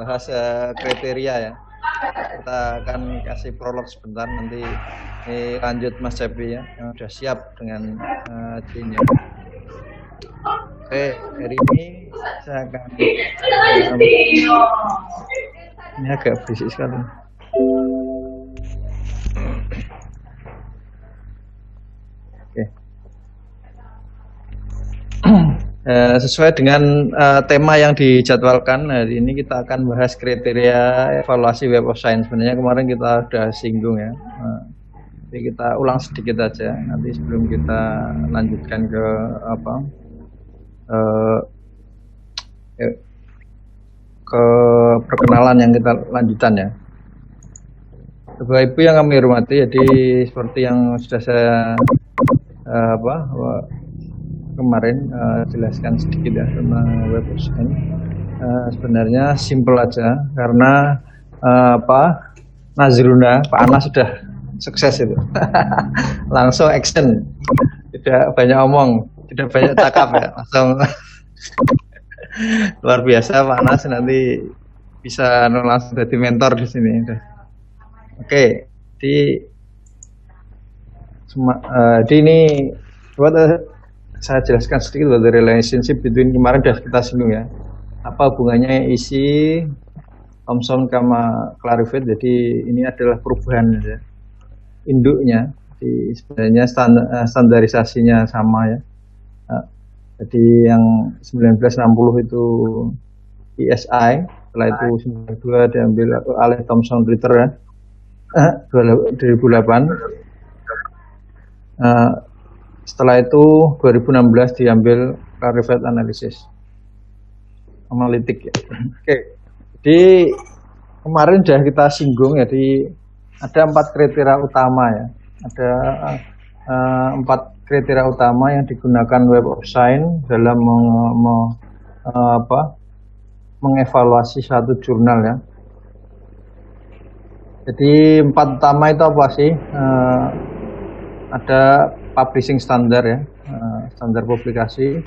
bahas kriteria ya. Kita akan kasih prolog sebentar, nanti lanjut Mas Cepi ya, yang sudah siap dengan Jinnya. Oke, hari ini saya akan ini agak berisik sekali. Oke. Sesuai dengan tema yang dijadwalkan, hari ini kita akan bahas kriteria evaluasi Web of Science. Sebenarnya kemarin kita sudah singgung ya. Jadi kita ulang sedikit aja nanti sebelum kita lanjutkan ke ke perkenalan yang kita lanjutan ya. Bapak Ibu yang kami hormati, jadi seperti yang sudah saya kemarin jelaskan sedikit ya tentang Web of Science. Sebenarnya simple aja, karena Nazruna, Pak Anas sudah sukses itu. Langsung action, tidak banyak omong, tidak banyak cakap ya, langsung luar biasa Pak Anas, nanti bisa langsung jadi mentor di sini. Oke, di ini buat saya jelaskan sedikit about the relationship between, kemarin sudah kita singgung ya, apa hubungannya isi Thomson sama Clarivate. Jadi ini adalah perubahan ya, induknya. Jadi sebenarnya standarisasinya sama ya. Jadi yang 1960 itu ESI, setelah itu 92 diambil oleh Thomson Reuters ya, 2008. Setelah itu 2016 diambil Clarivate Analytic ya. Oke. Jadi kemarin sudah kita singgung, jadi ada 4 kriteria utama ya. Ada 4 kriteria utama yang digunakan Web of Science dalam mengevaluasi satu jurnal ya. Jadi 4 utama itu apa sih? Ada publishing standard ya, standar publikasi,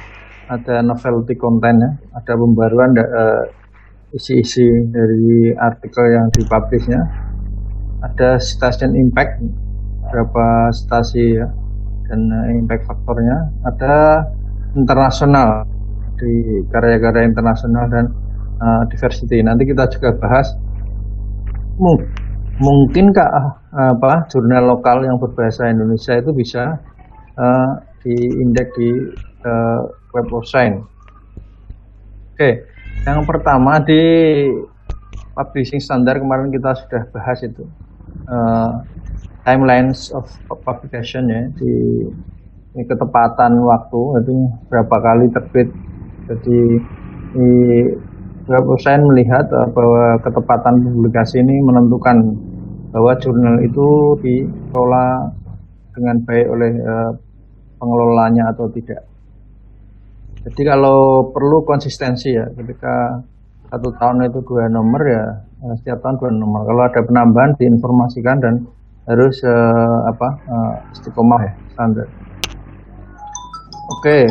ada novelty content ya, ada pembaruan isi-isi dari artikel yang dipublishnya, ada citation impact, berapa citasi ya, dan impact faktornya, ada internasional, di karya-karya internasional, dan diversity. Nanti kita juga bahas mungkinkah jurnal lokal yang berbahasa Indonesia itu bisa diindeks di Web of Science. Oke, yang pertama di publishing standard kemarin kita sudah bahas itu timelines of publication ya, di ketepatan waktu, jadi berapa kali terbit. Jadi di Web of Science melihat bahwa ketepatan publikasi ini menentukan bahwa jurnal itu dikelola dengan baik oleh pengelolanya atau tidak. Jadi kalau perlu konsistensi ya, ketika 1 tahun itu 2 nomor ya, setiap tahun 2 nomor. Kalau ada penambahan diinformasikan dan harus istiqomah ya, standar. Oke.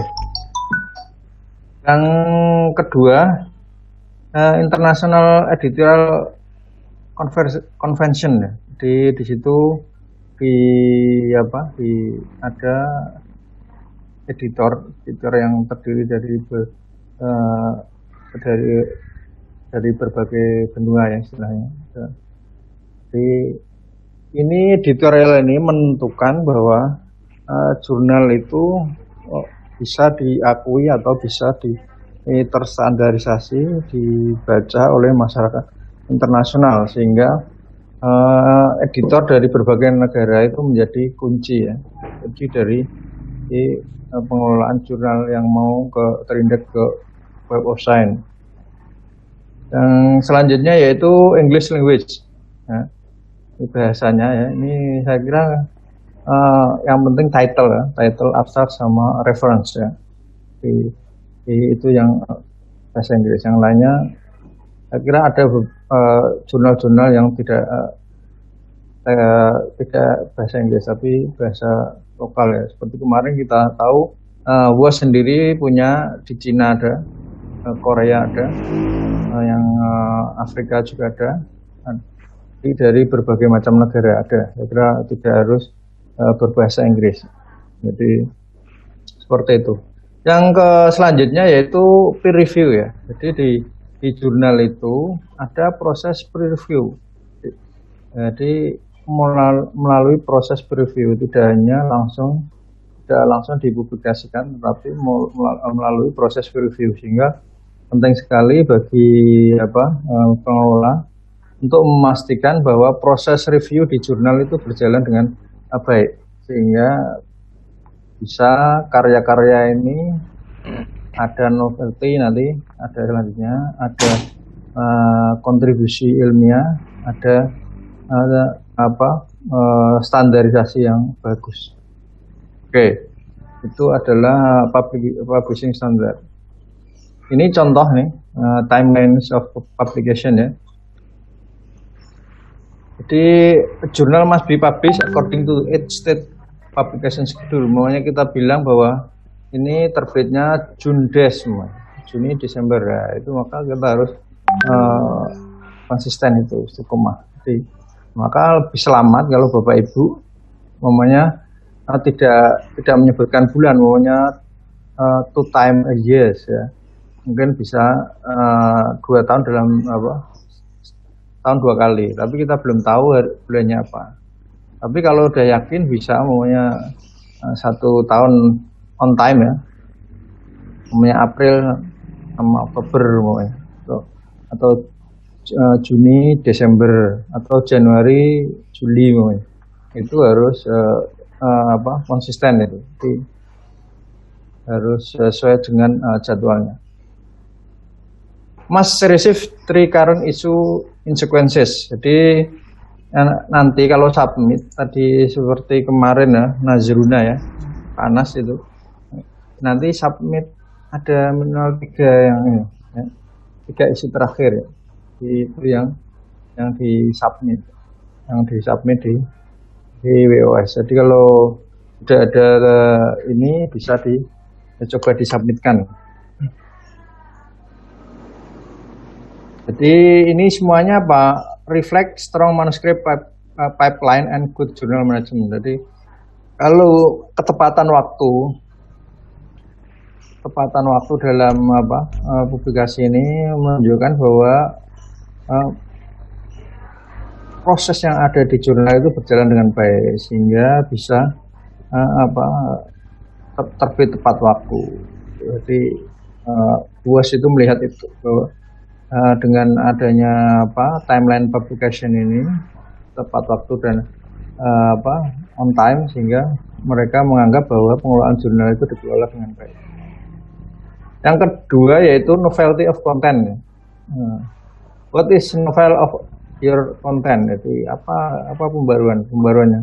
Yang kedua, International Editorial Convention ya. Di situ ada editor yang terdiri dari berbagai benua ya istilahnya. Jadi ini editorial ini menentukan bahwa jurnal itu bisa diakui atau bisa terstandarisasi dibaca oleh masyarakat internasional, sehingga editor dari berbagai negara itu menjadi kunci ya, kunci dari pengelolaan jurnal yang mau terindeks ke Web of Science. Yang selanjutnya yaitu English language ya, ini bahasanya ya. Ini saya kira yang penting title ya, title, abstract sama reference ya. Itu yang bahasa Inggris. Yang lainnya saya kira ada jurnal-jurnal yang tidak bahasa Inggris tapi bahasa lokal ya. Seperti kemarin kita tahu WOS sendiri punya, di Cina ada, Korea ada, yang Afrika juga ada, dari berbagai macam negara ada. Saya kira tidak harus berbahasa Inggris. Jadi seperti itu. Yang selanjutnya yaitu peer review ya. Jadi di jurnal itu ada proses peer review. Jadi melalui proses peer review tidak langsung dipublikasikan, tetapi melalui proses peer review, sehingga penting sekali bagi pengelola untuk memastikan bahwa proses review di jurnal itu berjalan dengan baik, sehingga bisa karya-karya ini ada novelty, nanti ada selanjutnya ada kontribusi ilmiah, ada standarisasi yang bagus. Oke, itu adalah publishing standard. Ini contoh nih, timelines of publication ya. Jadi jurnal must be published according to its state publication schedule. Makanya kita bilang bahwa ini terbitnya Juni Desember ya, itu maka kita harus konsisten itu istiqomah. Jadi maka lebih selamat kalau Bapak Ibu tidak menyebutkan bulan, two time a years ya. Mungkin bisa 2 tahun dalam tahun 2 kali, tapi kita belum tahu bulannya apa. Tapi kalau udah yakin bisa 1 tahun on time ya, April sama Oktober atau Juni Desember atau Januari Juli itu harus konsisten itu. Jadi harus sesuai dengan jadwalnya. Must receive 3 current issue in sequences. Jadi nanti kalau submit tadi seperti kemarin ya, Nazruna ya, panas itu. Nanti submit ada minimal 3 yang ini, ya, 3 isu terakhir ya. Itu yang disubmit, di WOS. Jadi kalau sudah ada ini bisa coba disubmitkan. Jadi ini semuanya reflect strong manuscript pipeline and good journal management. Jadi kalau ketepatan waktu dalam publikasi ini menunjukkan bahwa proses yang ada di jurnal itu berjalan dengan baik, sehingga bisa terbit tepat waktu. Jadi UAS itu melihat itu bahwa dengan adanya timeline publication ini tepat waktu dan on time, sehingga mereka menganggap bahwa pengelolaan jurnal itu dikelola dengan baik. Yang kedua yaitu novelty of content. What is novel of your content? Itu apa pembaruannya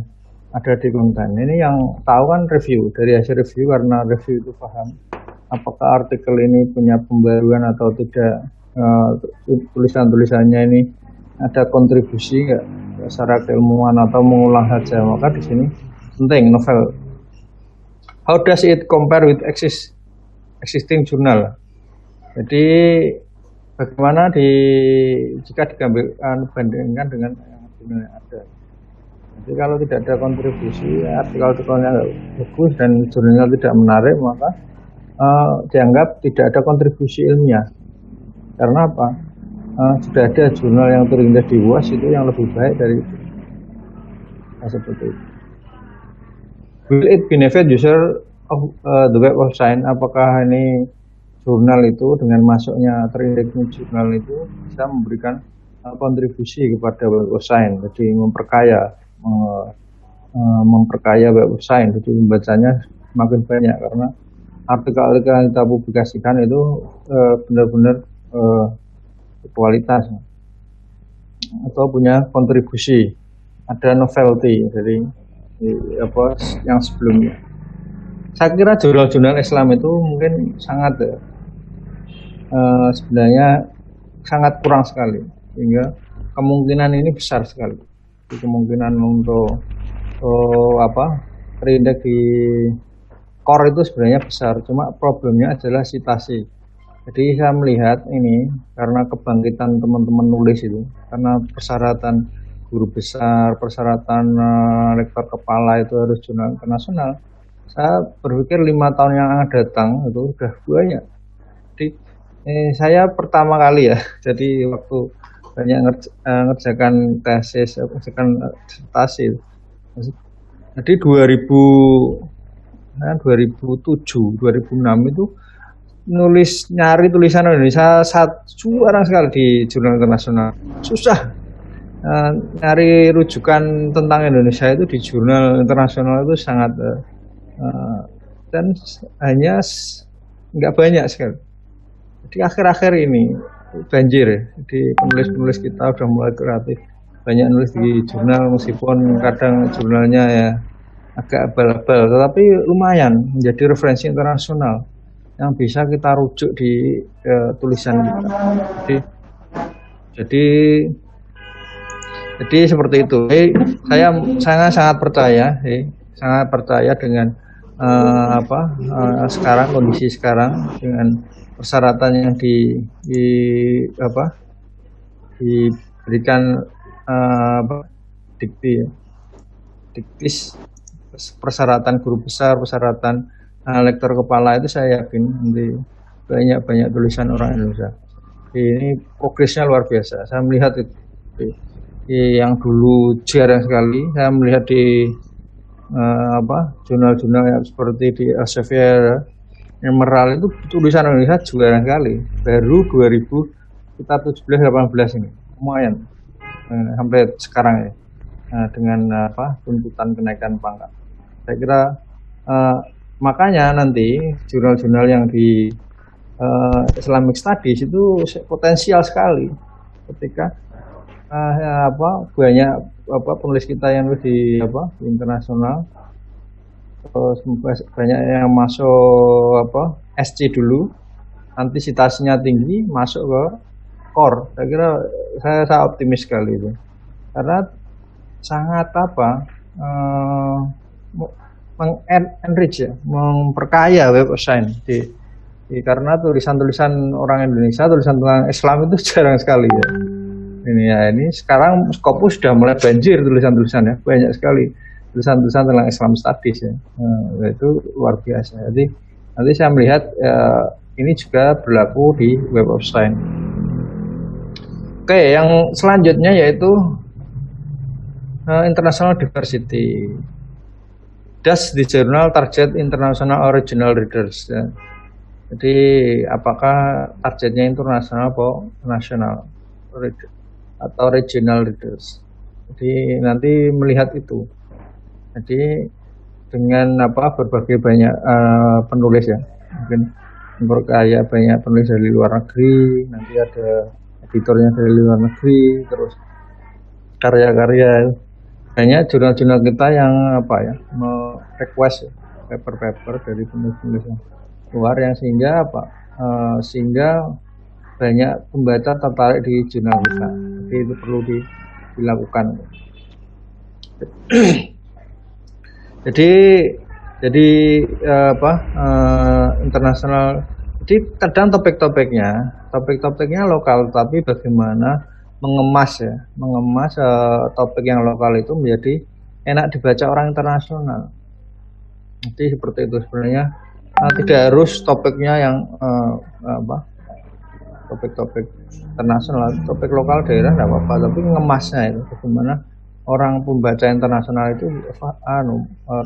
ada di konten. Ini yang tahu kan review, dari hasil review, karena review itu paham apakah artikel ini punya pembaruan atau tidak. Tulisan-tulisannya ini ada kontribusi nggak secara keilmuan atau mengulang saja, maka di sini penting novel. How does it compare with existing journal? Jadi bagaimana jika dibandingkan dengan yang sebenarnya ada. Jadi kalau tidak ada kontribusi, artikelnya nggak bagus dan jurnalnya tidak menarik, maka dianggap tidak ada kontribusi ilmiah. Karena apa? Sudah ada jurnal yang terindah di UAS itu yang lebih baik dari itu. Seperti itu. Will it benefit user of the Web of Science? Apakah ini jurnal itu dengan masuknya terindexnya jurnal itu bisa memberikan kontribusi kepada Web of Science? Jadi memperkaya Web of Science. Jadi pembacanya makin banyak karena artikel-artikel yang kita publikasikan itu benar-benar kualitas atau punya kontribusi, ada novelty dari yang sebelumnya. Saya kira jurnal-jurnal Islam itu mungkin sangat sebenarnya sangat kurang sekali, sehingga kemungkinan ini besar sekali. Kemungkinan untuk terindeks di core itu sebenarnya besar, cuma problemnya adalah citasi. Jadi saya melihat ini karena kebangkitan teman-teman nulis itu, karena persyaratan guru besar, persyaratan rektor kepala itu harus jurnal internasional. Saya berpikir 5 tahun yang akan datang itu udah banyak. Jadi saya pertama kali ya, jadi waktu banyak ngerjakan tesis, ngerjakan disertasi. Jadi 2007, 2006 itu nyari tulisan Indonesia jarang sekali di jurnal internasional. Susah nyari rujukan tentang Indonesia itu di jurnal internasional itu sangat dan hanya nggak banyak sekali. Jadi akhir-akhir ini banjir ya. Jadi penulis-penulis kita udah mulai kreatif, banyak nulis di jurnal meskipun kadang jurnalnya ya agak abal-abal, tetapi lumayan menjadi referensi internasional yang bisa kita rujuk di tulisan kita. Jadi seperti itu. Saya sangat percaya dengan sekarang kondisi sekarang dengan persyaratan yang diberikan diktis, persyaratan guru besar, persyaratan lektor kepala itu saya yakin nanti banyak tulisan orang Indonesia. Ini progresnya luar biasa. Saya melihat itu yang dulu jarang sekali saya melihat di jurnal-jurnal yang seperti di Elsevier, Emerald itu tulisan Indonesia jarang sekali. Baru 2017-18 ini lumayan sampai sekarang ya, dengan tuntutan kenaikan pangkat. Saya kira makanya nanti jurnal-jurnal yang di Islamic Studies itu potensial sekali ketika banyak penulis kita yang di internasional, terus banyak yang masuk SC dulu, nanti citasinya tinggi masuk ke core. Saya kira saya optimis sekali itu karena sangat enrich ya, memperkaya Web of Science karena tulisan-tulisan orang Indonesia, tulisan tentang Islam itu jarang sekali ya. Ini sekarang Scopus sudah mulai banjir tulisan-tulisan ya, banyak sekali tulisan-tulisan tentang Islam Studies ya. Itu luar biasa. Jadi nanti saya melihat ini juga berlaku di Web of Science. Oke, yang selanjutnya yaitu International Diversity. Does the journal target international original readers? Ya. Jadi apakah targetnya internasional atau nasional atau regional readers? Jadi nanti melihat itu. Jadi dengan berbagai banyak penulis ya, mungkin memperkaya banyak penulis dari luar negeri, nanti ada editornya dari luar negeri, terus karya-karya banyak jurnal-jurnal kita yang request paper-paper dari penulis-penulis yang luar yang sehingga banyak pembaca tertarik di jurnal kita. Jadi itu perlu dilakukan. jadi internasional. Jadi kadang topik-topiknya lokal, tapi bagaimana mengemas topik yang lokal itu menjadi enak dibaca orang internasional. Jadi seperti itu sebenarnya. Tidak harus topiknya yang topik-topik internasional, topik lokal daerah tidak apa-apa, tapi mengemasnya itu bagaimana orang pembaca internasional itu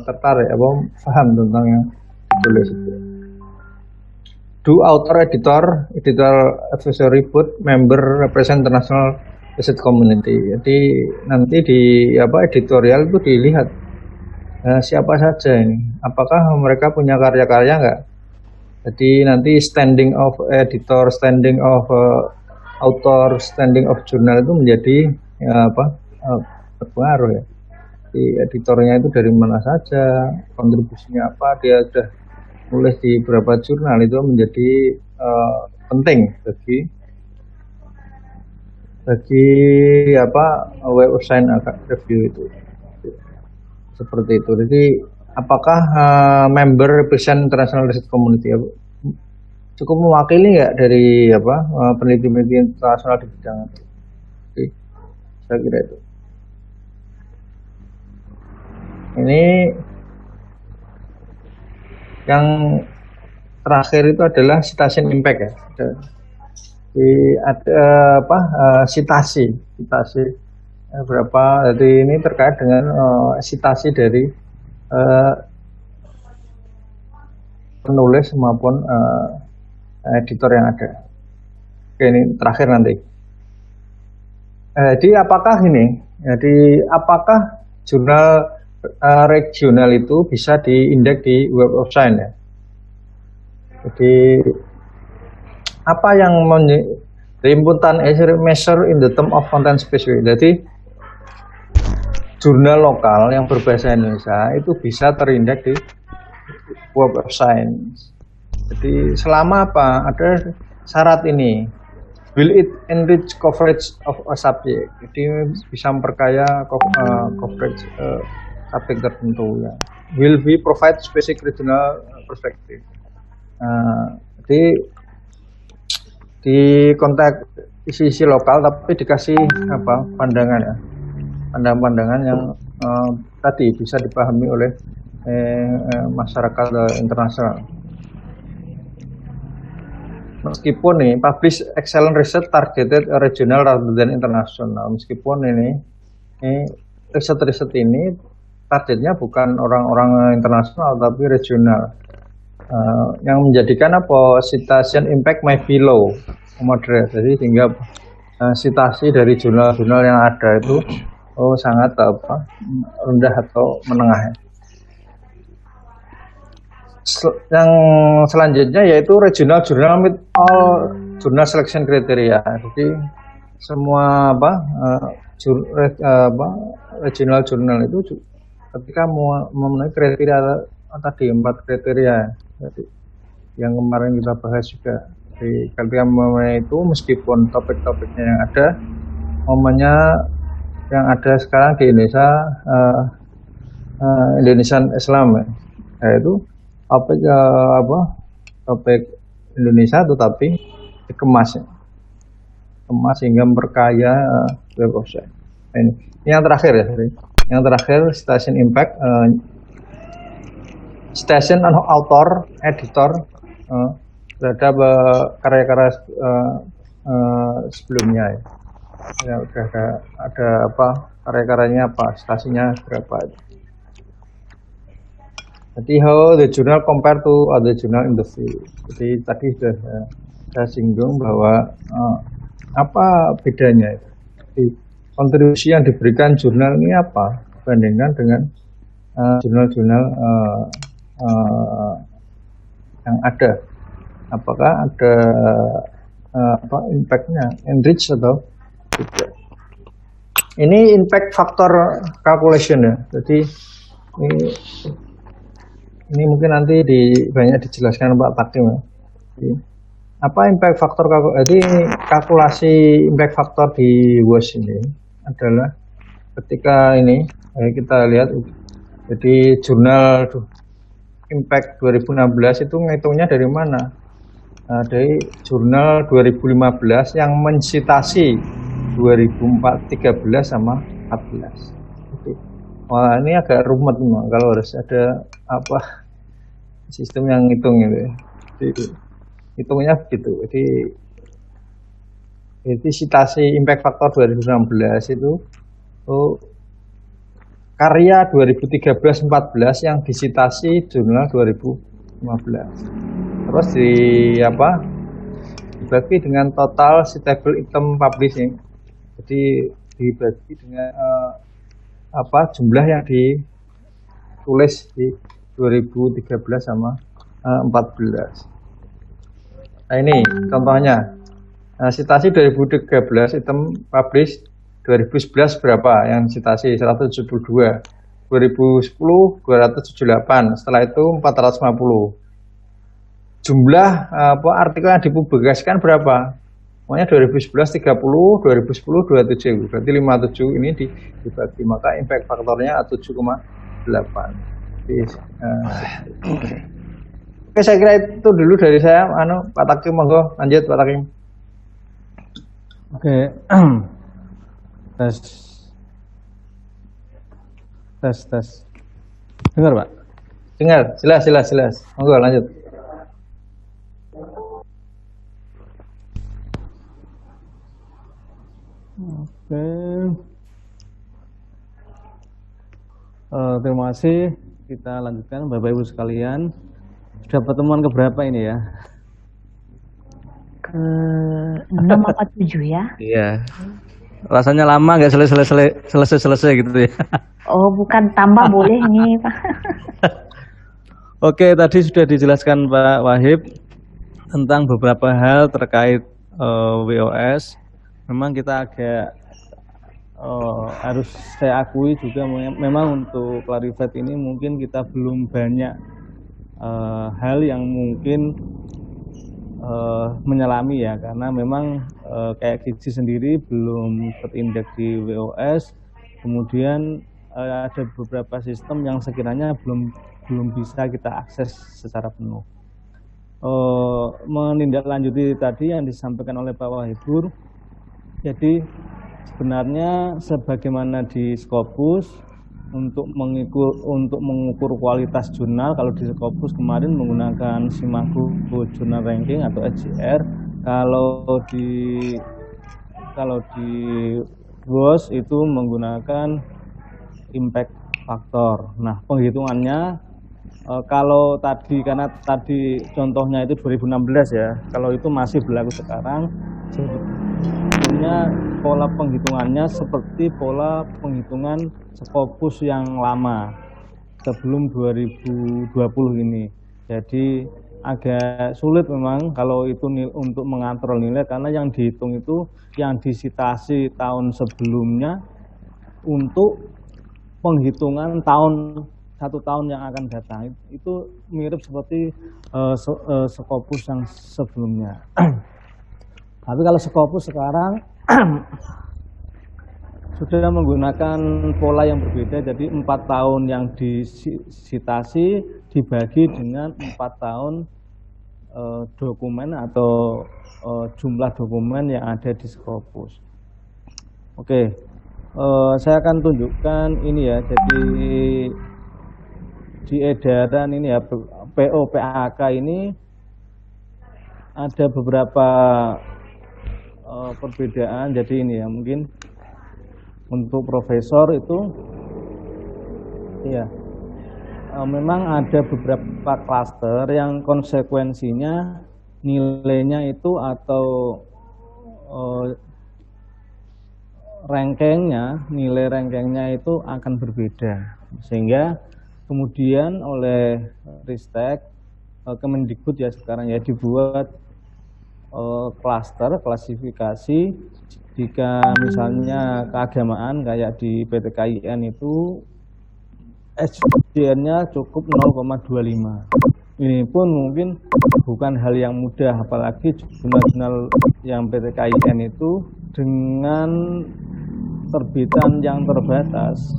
tertarik paham tentang yang ditulis itu. Do author, editor, advisory board, member, represent international research community. Jadi nanti di editorial itu dilihat siapa saja ini, apakah mereka punya karya-karya enggak. Jadi nanti standing of editor, standing of author, standing of jurnal itu menjadi berpengaruh ya. Jadi editornya itu dari mana saja, kontribusinya apa, dia sudah nulis di beberapa jurnal, itu menjadi penting bagi Web of Science review itu. Seperti itu. Jadi apakah member represent international research community? cukup mewakili nggak dari apa peneliti-peneliti internasional di bidang itu? Oke, saya kira itu. Ini yang terakhir itu adalah citation impact ya. Ada apa citasi berapa? Jadi ini terkait dengan citasi dari penulis maupun editor yang ada. Oke, ini terakhir nanti. Jadi apakah ini? Jadi apakah jurnal regional itu bisa diindeks di Web of Science ya? Jadi apa yang the important measure in the term of content specific. Jadi jurnal lokal yang berbahasa Indonesia itu bisa terindeks di Web of Science. Jadi selama apa? Ada syarat ini. Will it enrich coverage of a subject? Jadi bisa memperkaya coverage subjek tertentu ya. Will we provide specific regional perspective? Jadi di konteks isi lokal tapi dikasih apa pandangan ya, pandangan yang tadi bisa dipahami oleh masyarakat internasional. Meskipun nih publish excellent research targeted regional rather than international, meskipun ini riset ini targetnya bukan orang-orang internasional tapi regional, yang menjadikan apa citation impact may be low, moderate. Jadi sehingga citasi dari jurnal-jurnal yang ada itu sangat rendah atau menengah. Yang selanjutnya yaitu regional journal meet all journal selection criteria. Jadi semua regional journal itu ketika memenuhi kriteria tadi 4 kriteria. Jadi yang kemarin kita bahas juga. Jadi ketika memenuhi itu meskipun topik-topiknya yang ada, momennya yang ada sekarang di Indonesia Indonesian Islam ya, yaitu topik Indonesia tetapi dikemas sehingga memperkaya Web of Science. Ini yang terakhir ya, yang terakhir citation impact, citation author, editor terhadap karya-karya sebelumnya ya. Udah ada apa karya-karyanya apa, citasinya berapa. Jadi how the journal compare to other journal in the field. Jadi tadi sudah saya singgung bahwa apa bedanya itu. Jadi, kontribusi yang diberikan jurnal ini apa dibandingkan dengan jurnal-jurnal yang ada. Apakah ada impactnya, enrich atau tidak. Ini impact factor calculation ya. Jadi ini mungkin nanti banyak dijelaskan Pak Takim ya. Jadi, apa impact factor jadi kalkulasi impact factor di WOS ini adalah ketika ini kita lihat jadi jurnal impact 2016 itu ngitungnya dari mana? Dari jurnal 2015 yang mensitasi 2013 sama 14. Wah ini agak rumit memang kalau harus ada apa sistem yang ngitung itu. Jadi hitungnya begitu. Jadi citasi impact factor 2016 itu karya 2013-14 yang disitasi jurnal 2015. Terus dibagi dengan total citable item publishing. Jadi dibagi dengan jumlah yang ditulis di 2013 sama 14. Nah ini contohnya, citasi 2013 item publish 2011 berapa yang citasi 172, 2010 278, setelah itu 450. Jumlah artikel yang dipublikasikan berapa? Pokoknya 2011 30, 2010 27, berarti 57 ini dibagi, maka impact faktornya 7,8. Oke, saya kira itu dulu dari saya. Pak Takim, monggo lanjut Pak Takim. Oke, tes, tes. Dengar Pak? Dengar, jelas. Monggo lanjut. Oke. Terima kasih. Kita lanjutkan Bapak Ibu sekalian. Sudah pertemuan keberapa ini ya? Ke-6 apa 7 ya? Iya. Rasanya lama nggak selesai gitu ya. Oh, bukan, tambah boleh nih Pak. Oke, tadi sudah dijelaskan Pak Wahib tentang beberapa hal terkait WOS. Memang kita agak harus saya akui juga memang untuk Clarivate ini mungkin kita belum banyak hal yang mungkin menyelami ya, karena memang kayak gizi sendiri belum terindeks di WOS. Kemudian ada beberapa sistem yang sekiranya belum bisa kita akses secara penuh. Menindaklanjuti tadi yang disampaikan oleh Pak Wahibur, jadi sebenarnya sebagaimana di Scopus untuk mengukur kualitas jurnal, kalau di Scopus kemarin menggunakan Simago Journal Ranking atau SJR, kalau di WOS itu menggunakan impact factor. Nah, penghitungannya kalau tadi, karena tadi contohnya itu 2016 ya, kalau itu masih berlaku sekarang, sebetulnya pola penghitungannya seperti pola penghitungan Scopus yang lama sebelum 2020 ini. Jadi agak sulit memang kalau itu untuk mengontrol nilai, karena yang dihitung itu yang disitasi tahun sebelumnya untuk penghitungan satu tahun yang akan datang. Itu mirip seperti Scopus yang sebelumnya. Tapi kalau Scopus sekarang sudah menggunakan pola yang berbeda, jadi 4 tahun yang disitasi dibagi dengan 4 tahun dokumen atau jumlah dokumen yang ada di Scopus. Oke, saya akan tunjukkan ini ya, jadi di edaran ini ya, POPAK ini ada beberapa perbedaan. Jadi ini ya, mungkin untuk profesor itu ya memang ada beberapa klaster yang konsekuensinya nilainya itu atau nilai rankingnya itu akan berbeda, sehingga kemudian oleh Ristek Kemendikbud ya sekarang ya dibuat klaster klasifikasi. Jika misalnya keagamaan kayak di PTKIN itu SJR-nya cukup 0,25. Ini pun mungkin bukan hal yang mudah, apalagi jurnal-jurnal yang PTKIN itu dengan terbitan yang terbatas,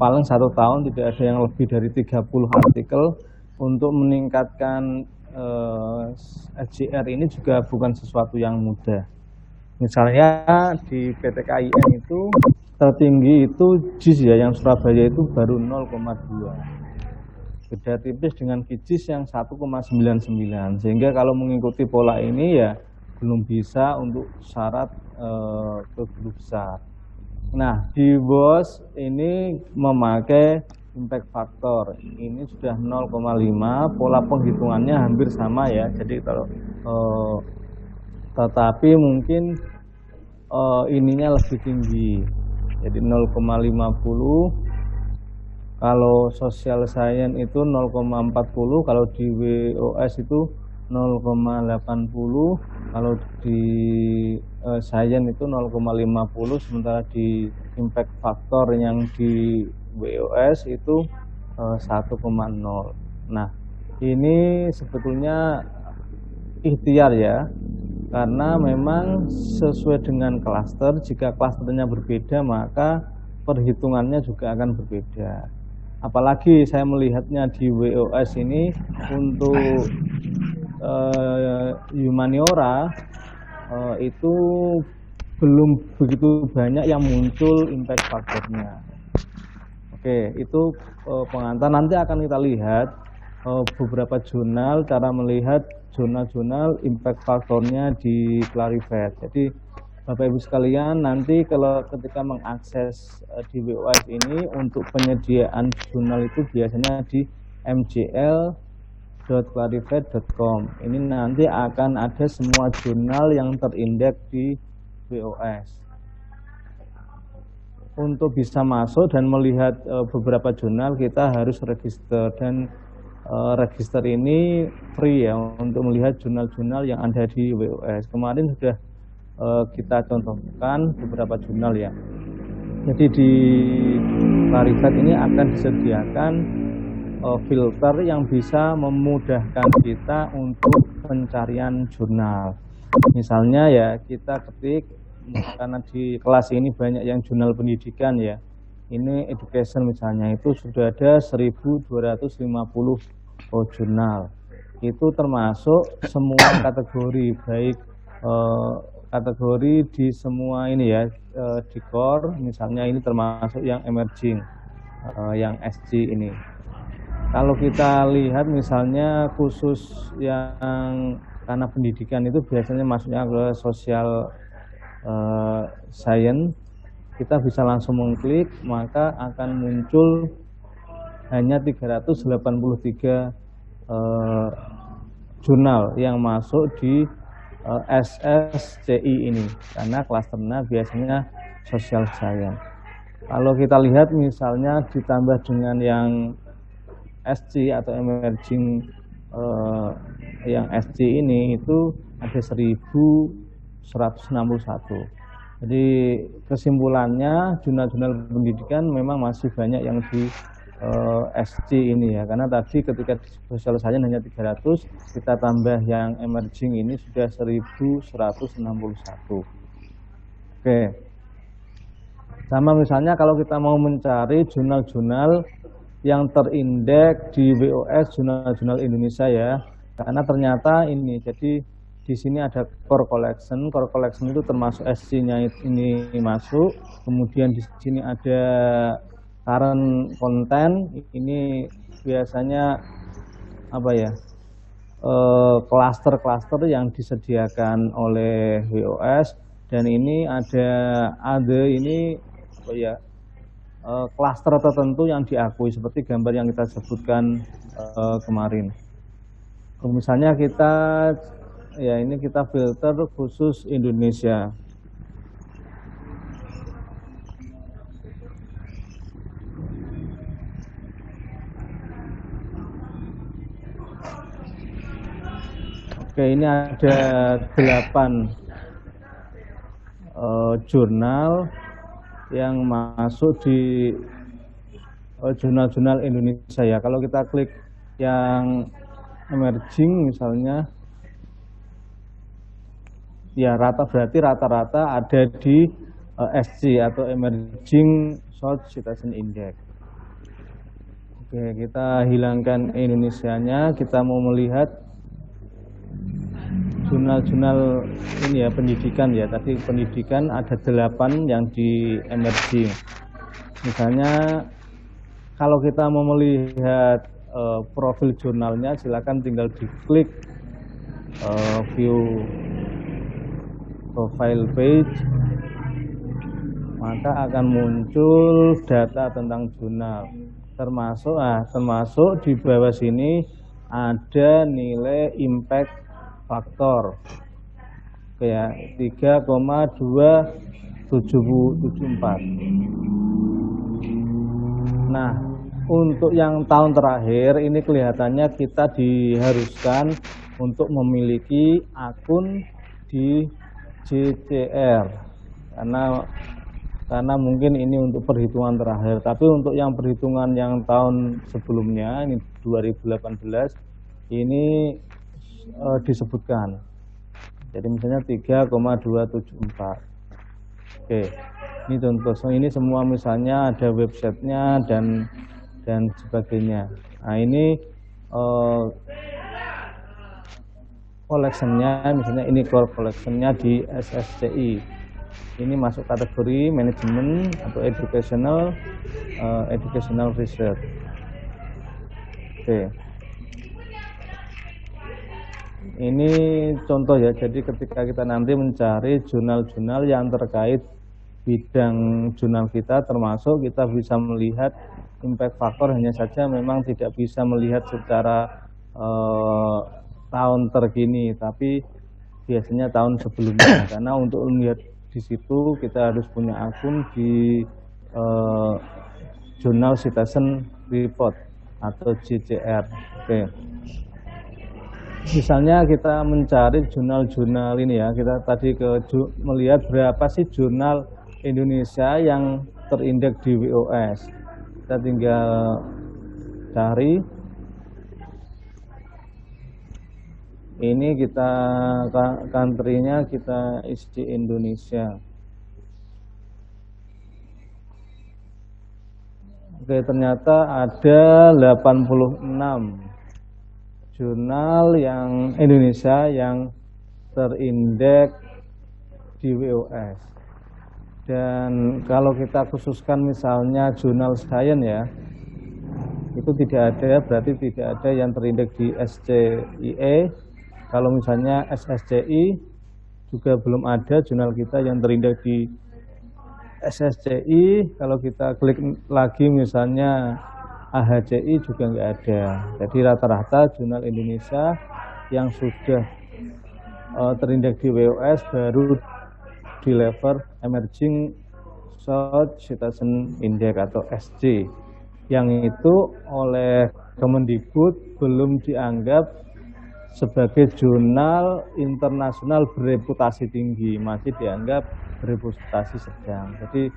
paling 1 tahun tidak ada yang lebih dari 30 artikel. Untuk meningkatkan SJR ini juga bukan sesuatu yang mudah. Misalnya di PTKIN itu tertinggi itu JIS ya, yang Surabaya itu baru 0,2. Beda tipis dengan KIJIS yang 1,99. Sehingga kalau mengikuti pola ini ya belum bisa untuk syarat ke guru besar. Nah, di WOS ini memakai impact factor. Ini sudah 0,5, pola penghitungannya hampir sama ya. Jadi kalau tetapi mungkin ininya lebih tinggi, jadi 0,50. kalau social science itu 0,40, kalau di WOS itu 0,80, kalau di science itu 0,50, sementara di impact factor yang di WOS itu 1,0. Nah, ini sebetulnya ikhtiar ya, karena memang sesuai dengan klaster. Jika klasternya berbeda maka perhitungannya juga akan berbeda. apalagi saya melihatnya di WOS ini untuk humaniora itu belum begitu banyak yang muncul impact faktornya. Oke, itu pengantar. Nanti akan kita lihat beberapa jurnal, cara melihat jurnal-jurnal impact faktornya di Clarivate. Jadi Bapak Ibu sekalian, nanti kalau ketika mengakses di WOS ini untuk penyediaan jurnal itu biasanya di mgl.clarivate.com. Ini nanti akan ada semua jurnal yang terindeks di WOS. Untuk bisa masuk dan melihat beberapa jurnal kita harus register, dan register ini free ya untuk melihat jurnal-jurnal yang ada di WOS. Kemarin sudah kita contohkan beberapa jurnal ya. Jadi di Clarivate ini akan disediakan filter yang bisa memudahkan kita untuk pencarian jurnal. Misalnya ya kita ketik, karena di kelas ini banyak yang jurnal pendidikan ya. Ini education misalnya, itu sudah ada 1250 jurnal. Itu termasuk semua kategori, baik kategori di semua ini ya, di core misalnya ini termasuk yang emerging, yang SC ini. Kalau kita lihat misalnya khusus yang karena pendidikan itu biasanya masuknya ke sosial science, kita bisa langsung mengklik, maka akan muncul hanya 383 jurnal yang masuk di SSCI ini, karena klasternya biasanya social science. Kalau kita lihat misalnya ditambah dengan yang SC atau emerging yang SC ini itu ada 1161. Jadi kesimpulannya jurnal-jurnal pendidikan memang masih banyak yang di SC ini ya, karena tadi ketika di social science hanya 300, kita tambah yang emerging ini sudah 1161. Oke. Sama misalnya kalau kita mau mencari jurnal-jurnal yang terindeks di WOS, jurnal-jurnal Indonesia ya, karena ternyata ini, jadi di sini ada core collection. Core collection itu termasuk SC-nya ini masuk. Kemudian di sini ada current content. Ini biasanya apa ya? Cluster-cluster yang disediakan oleh WOS, dan ini ada ini apa ya? Cluster tertentu yang diakui seperti gambar yang kita sebutkan kemarin. Misalnya kita ya ini kita filter khusus Indonesia. Oke, ini ada 8 jurnal yang masuk di jurnal-jurnal Indonesia ya. Kalau kita klik yang emerging misalnya, ya berarti rata-rata ada di SC atau Emerging Short Citation Index. Oke, kita hilangkan Indonesianya, kita mau melihat jurnal-jurnal ini ya, pendidikan ya. Tadi pendidikan ada 8 yang di emerging. Misalnya kalau kita mau melihat profil jurnalnya, silakan tinggal diklik view profile page, maka akan muncul data tentang jurnal, termasuk di bawah sini ada nilai impact faktor ya 3,274. Nah, untuk yang tahun terakhir ini kelihatannya kita diharuskan untuk memiliki akun di JCR karena mungkin ini untuk perhitungan terakhir, tapi untuk yang perhitungan yang tahun sebelumnya ini 2018 ini disebutkan. Jadi misalnya 3,274. Oke, ini contoh. Ini semua misalnya ada websitenya dan dan sebagainya. Nah ini collectionnya, misalnya ini core collectionnya di SSCI. Ini masuk kategori manajemen atau educational research. Oke. Ini contoh ya, jadi ketika kita nanti mencari jurnal-jurnal yang terkait bidang jurnal kita, termasuk kita bisa melihat impact factor, hanya saja memang tidak bisa melihat secara tahun terkini, tapi biasanya tahun sebelumnya, karena untuk melihat di situ kita harus punya akun di Journal Citizen Report atau JCR. Oke. Misalnya kita mencari jurnal-jurnal ini ya, kita tadi melihat berapa sih jurnal Indonesia yang terindeks di WOS. Kita tinggal cari. Ini kita country-nya kita isi Indonesia. Oke, ternyata ada 86 jurnal yang Indonesia yang terindeks di WOS. Dan kalau kita khususkan misalnya jurnal Science ya, itu tidak ada, berarti tidak ada yang terindeks di SCIE. Kalau misalnya SSCI juga belum ada jurnal kita yang terindeks di SSCI. Kalau kita klik lagi misalnya AHCI juga nggak ada. Jadi rata-rata jurnal Indonesia yang sudah terindeks di WOS baru di level Emerging South Citizen Index atau SC, yang itu oleh Kemendikbud belum dianggap sebagai jurnal internasional bereputasi tinggi, masih dianggap bereputasi sedang. Jadi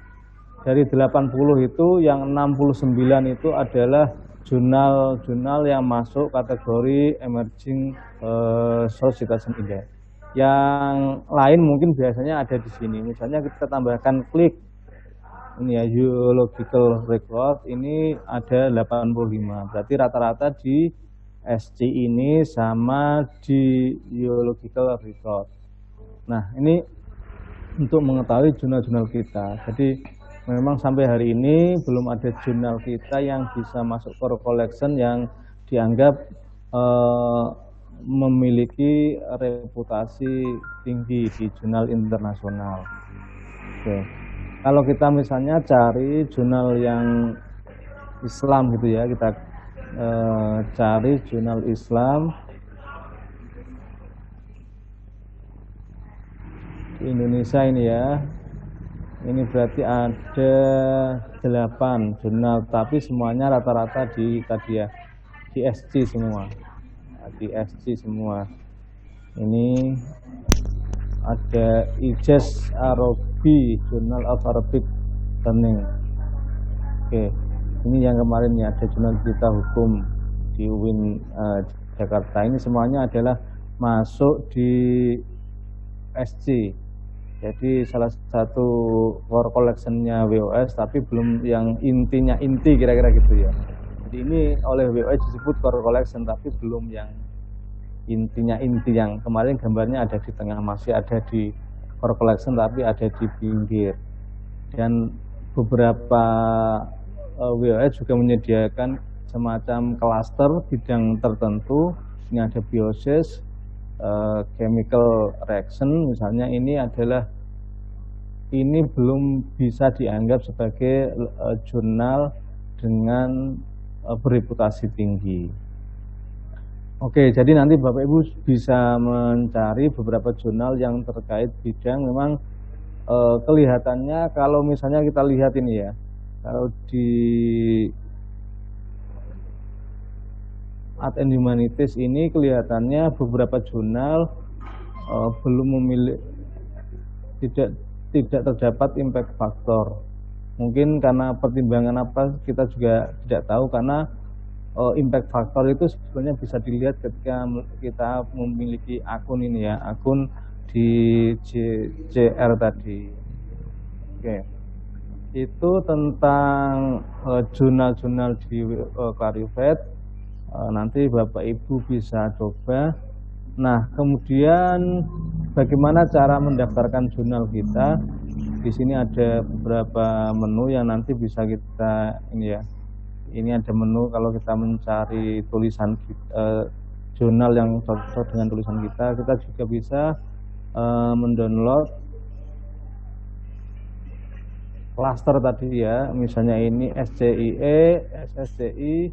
dari 80 itu yang 69 itu adalah jurnal-jurnal yang masuk kategori Emerging South Citizen Index. Yang lain mungkin biasanya ada di sini. Misalnya kita tambahkan klik ini ya, Geological Record, ini ada 85. Berarti rata-rata di SC ini sama di Geological Record. Nah, ini untuk mengetahui jurnal-jurnal kita. Jadi memang sampai hari ini belum ada jurnal kita yang bisa masuk core collection yang dianggap memiliki reputasi tinggi di jurnal internasional. Oke. Kalau kita misalnya cari jurnal yang Islam gitu ya, kita cari jurnal Islam di Indonesia ini ya. Ini berarti ada 8 jurnal, tapi semuanya rata-rata di tadi ya, di SC semua. Di SC semua. Ini ada Ijaz Arabi, Journal of Arabic Learning. Oke, ini yang kemarin ya, ada jurnal berita hukum di UIN Jakarta. Ini semuanya adalah masuk di SC. Jadi salah satu core collection-nya WOS, tapi belum yang intinya inti kira-kira gitu ya. Jadi ini oleh WOS disebut core collection, tapi belum yang intinya inti, yang kemarin gambarnya ada di tengah, masih ada di core collection tapi ada di pinggir. Dan beberapa WOS juga menyediakan semacam klaster bidang tertentu. Ini ada biosis, chemical reaction misalnya. Ini belum bisa dianggap sebagai jurnal dengan bereputasi tinggi. Oke, jadi nanti Bapak Ibu bisa mencari beberapa jurnal yang terkait bidang. Memang kelihatannya kalau misalnya kita lihat ini ya, kalau di Art and Humanities ini kelihatannya beberapa jurnal belum memiliki, tidak terdapat impact factor. Mungkin karena pertimbangan apa kita juga tidak tahu, karena impact factor itu sebenarnya bisa dilihat ketika kita memiliki akun ini ya, akun di JCR tadi. Oke. itu tentang jurnal-jurnal di Clarivate. Nanti Bapak Ibu bisa coba. Nah, kemudian bagaimana cara mendaftarkan jurnal kita? Di sini ada beberapa menu yang nanti bisa kita ini ya. Ini ada menu kalau kita mencari tulisan jurnal yang cocok dengan tulisan kita juga bisa mendownload klaster tadi ya, misalnya ini SCIE, SSCI,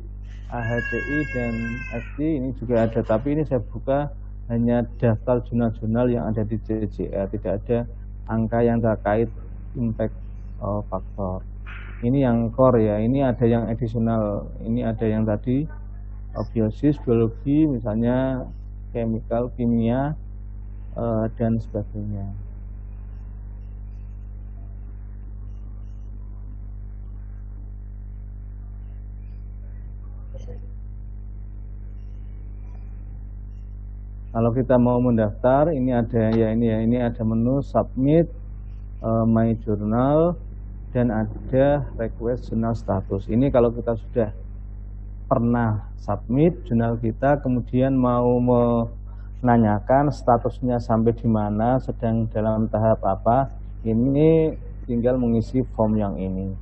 AHCI, dan SC ini juga ada, tapi ini saya buka hanya daftar jurnal-jurnal yang ada di JJR, tidak ada angka yang terkait impact faktor. Ini yang core ya, ini ada yang additional, ini ada yang tadi biosis, biologi, misalnya chemical, kimia, dan sebagainya. Kalau kita mau mendaftar, ini ada ya, ini ada menu submit, my journal, dan ada request journal status. Ini kalau kita sudah pernah submit jurnal kita, kemudian mau menanyakan statusnya sampai di mana, sedang dalam tahap apa, ini tinggal mengisi form yang ini.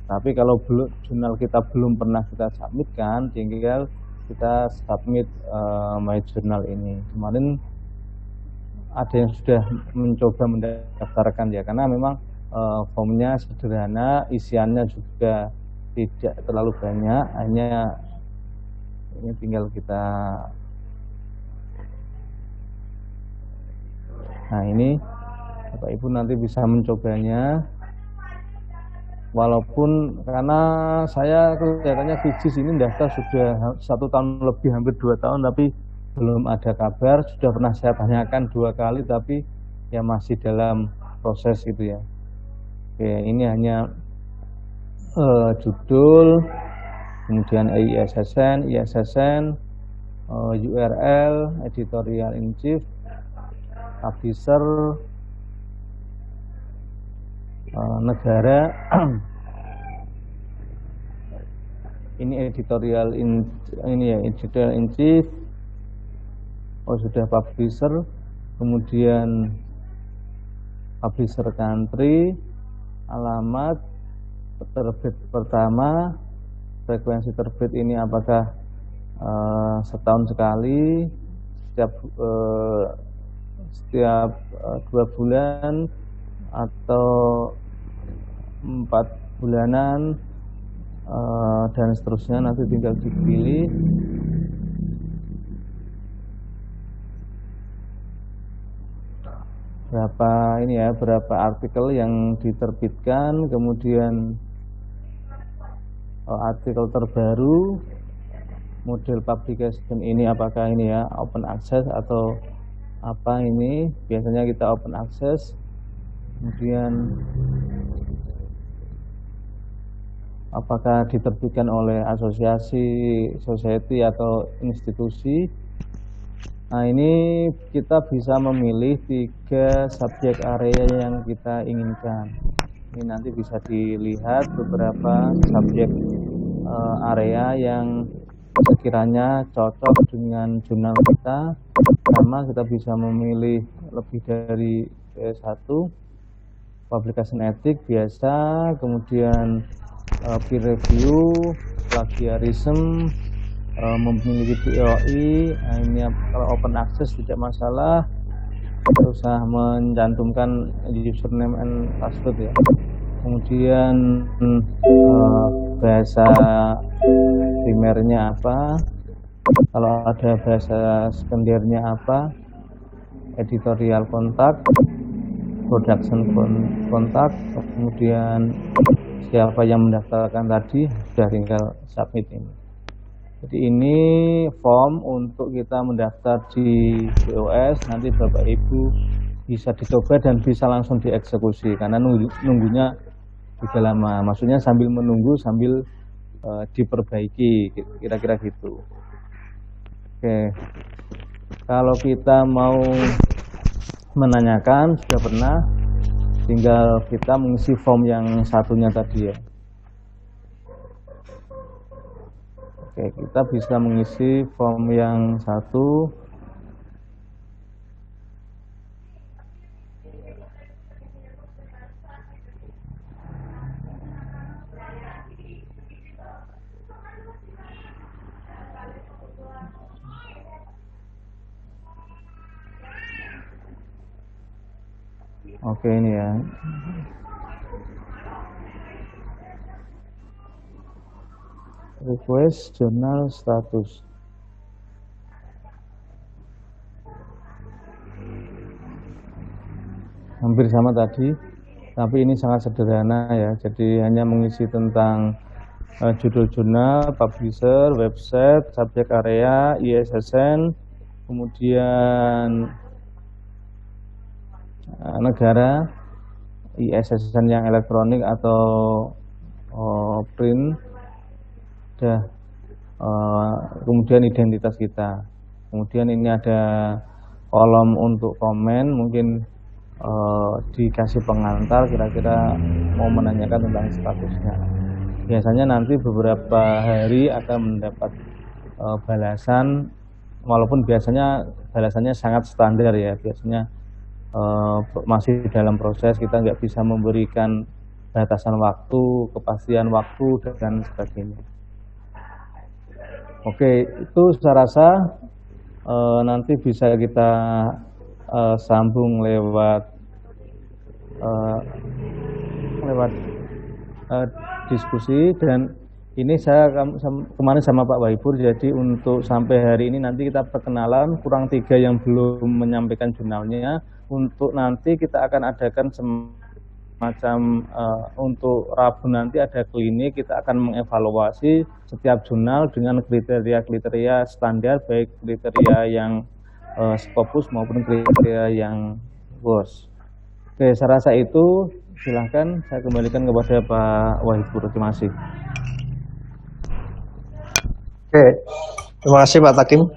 Tapi kalau jurnal kita belum pernah kita submitkan, tinggal kita submit my journal ini. Kemarin ada yang sudah mencoba mendaftarkan ya, karena memang formnya sederhana, isiannya juga tidak terlalu banyak, hanya ini tinggal kita. Nah, ini Bapak Ibu nanti bisa mencobanya. Walaupun karena saya kelihatannya Fijis ini daftar sudah 1 tahun lebih, hampir 2 tahun, tapi belum ada kabar. Sudah pernah saya tanyakan 2 kali, tapi ya masih dalam proses gitu ya. Oke, ini hanya judul, kemudian ISSN, URL, editorial in chief, publisher, negara. Ini editorial editorial in chief. Oh, sudah publisher, kemudian publisher country, alamat, terbit pertama, frekuensi terbit ini apakah setahun sekali, setiap 2 bulan atau 4 bulanan, dan seterusnya. Nanti tinggal dipilih. Berapa artikel yang diterbitkan, kemudian artikel terbaru, model publication ini apakah ini ya open access atau apa ini, biasanya kita open access. Kemudian apakah diterbitkan oleh asosiasi, society atau institusi. Nah, ini kita bisa memilih 3 subjek area yang kita inginkan. Ini nanti bisa dilihat beberapa subjek area yang sekiranya cocok dengan jurnal kita. Pertama, kita bisa memilih lebih dari 1. Publication etik biasa, kemudian peer review, plagiarism, memiliki POI. Nah, ini kalau open access tidak masalah, usah mencantumkan username and password ya. Kemudian bahasa primernya apa, kalau ada bahasa sekundernya apa, editorial kontak, production kontak, kemudian siapa yang mendaftarkan tadi, sudah tinggal submit ini. Jadi ini form untuk kita mendaftar di BOS. Nanti Bapak Ibu bisa dicoba dan bisa langsung dieksekusi, karena nunggunya juga lama. Maksudnya sambil menunggu sambil diperbaiki, kira-kira gitu. Oke, kalau kita mau menanyakan, sudah pernah tinggal kita mengisi form yang satunya tadi ya. Oke, kita bisa mengisi form yang satu. Oke, ini ya. Request jurnal status. Hampir sama tadi, tapi ini sangat sederhana ya. Jadi hanya mengisi tentang judul jurnal, publisher, website, subjek area, ISSN, kemudian negara, ISSN yang elektronik atau print, kemudian identitas kita. Kemudian ini ada kolom untuk komen, mungkin dikasih pengantar kira-kira mau menanyakan tentang statusnya. Biasanya nanti beberapa hari akan mendapat balasan, walaupun biasanya balasannya sangat standar ya. Biasanya masih dalam proses, kita nggak bisa memberikan batasan waktu, kepastian waktu dan sebagainya. Oke, itu saya rasa nanti bisa kita sambung lewat diskusi. Dan ini saya kemarin sama Pak Wahibur, jadi untuk sampai hari ini nanti kita perkenalan, kurang 3 yang belum menyampaikan jurnalnya. Untuk nanti kita akan adakan semacam untuk Rabu nanti ada klinik, kita akan mengevaluasi setiap jurnal dengan kriteria-kriteria standar, baik kriteria yang Scopus maupun kriteria yang WOS. Oke, saya rasa itu. Silahkan saya kembalikan kepada Pak Wahibur. Terima kasih. Oke, terima kasih Pak Takim.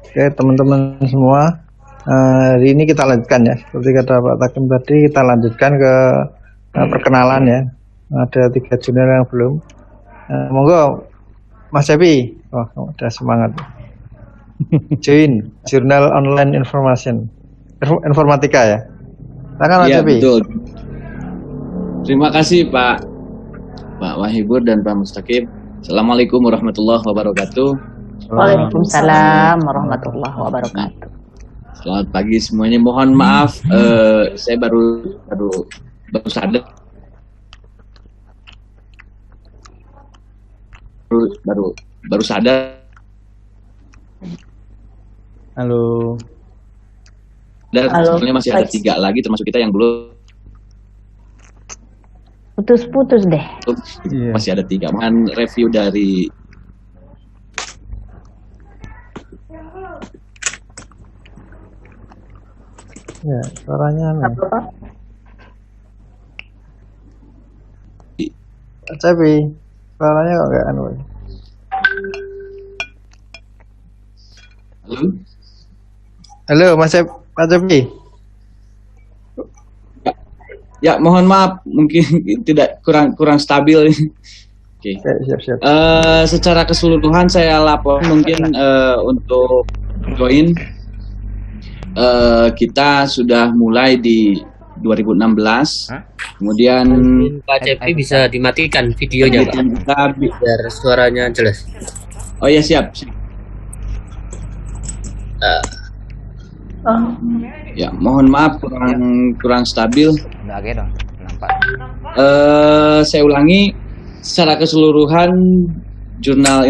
Oke, teman-teman semua, hari ini kita lanjutkan ya. Seperti kata Pak Takim tadi, kita lanjutkan ke perkenalan ya. Ada 3 jurnal yang belum. Monggo, Mas Cepi. Oh, udah semangat. Join Jurnal Online Informatika ya. Silakan Mas Cepi. Betul. Terima kasih Pak Wahibur dan Pak Mustaqim. Assalamualaikum warahmatullahi wabarakatuh. Waalaikumsalam warahmatullahi wabarakatuh. Selamat pagi semuanya. Mohon maaf, saya baru sadar. Baru sadar. Halo. Dan sebenarnya masih ada 3 lagi termasuk kita yang belum. Putus-putus deh. Masih ada 3. Mohon review dari Ya, suaranya aneh. Pak Cepi, suaranya kok nggak anu. Halo? Halo, Pak Cepi. Ya, mohon maaf, mungkin tidak kurang stabil. Oke. Siap. Secara keseluruhan saya lapor mungkin untuk join kita sudah mulai di 2016. Kemudian Pak Cepi bisa dimatikan videonya Pak, biar suaranya jelas. Oh ya, siap. Ya, mohon maaf kurang stabil. Saya ulangi, secara keseluruhan jurnal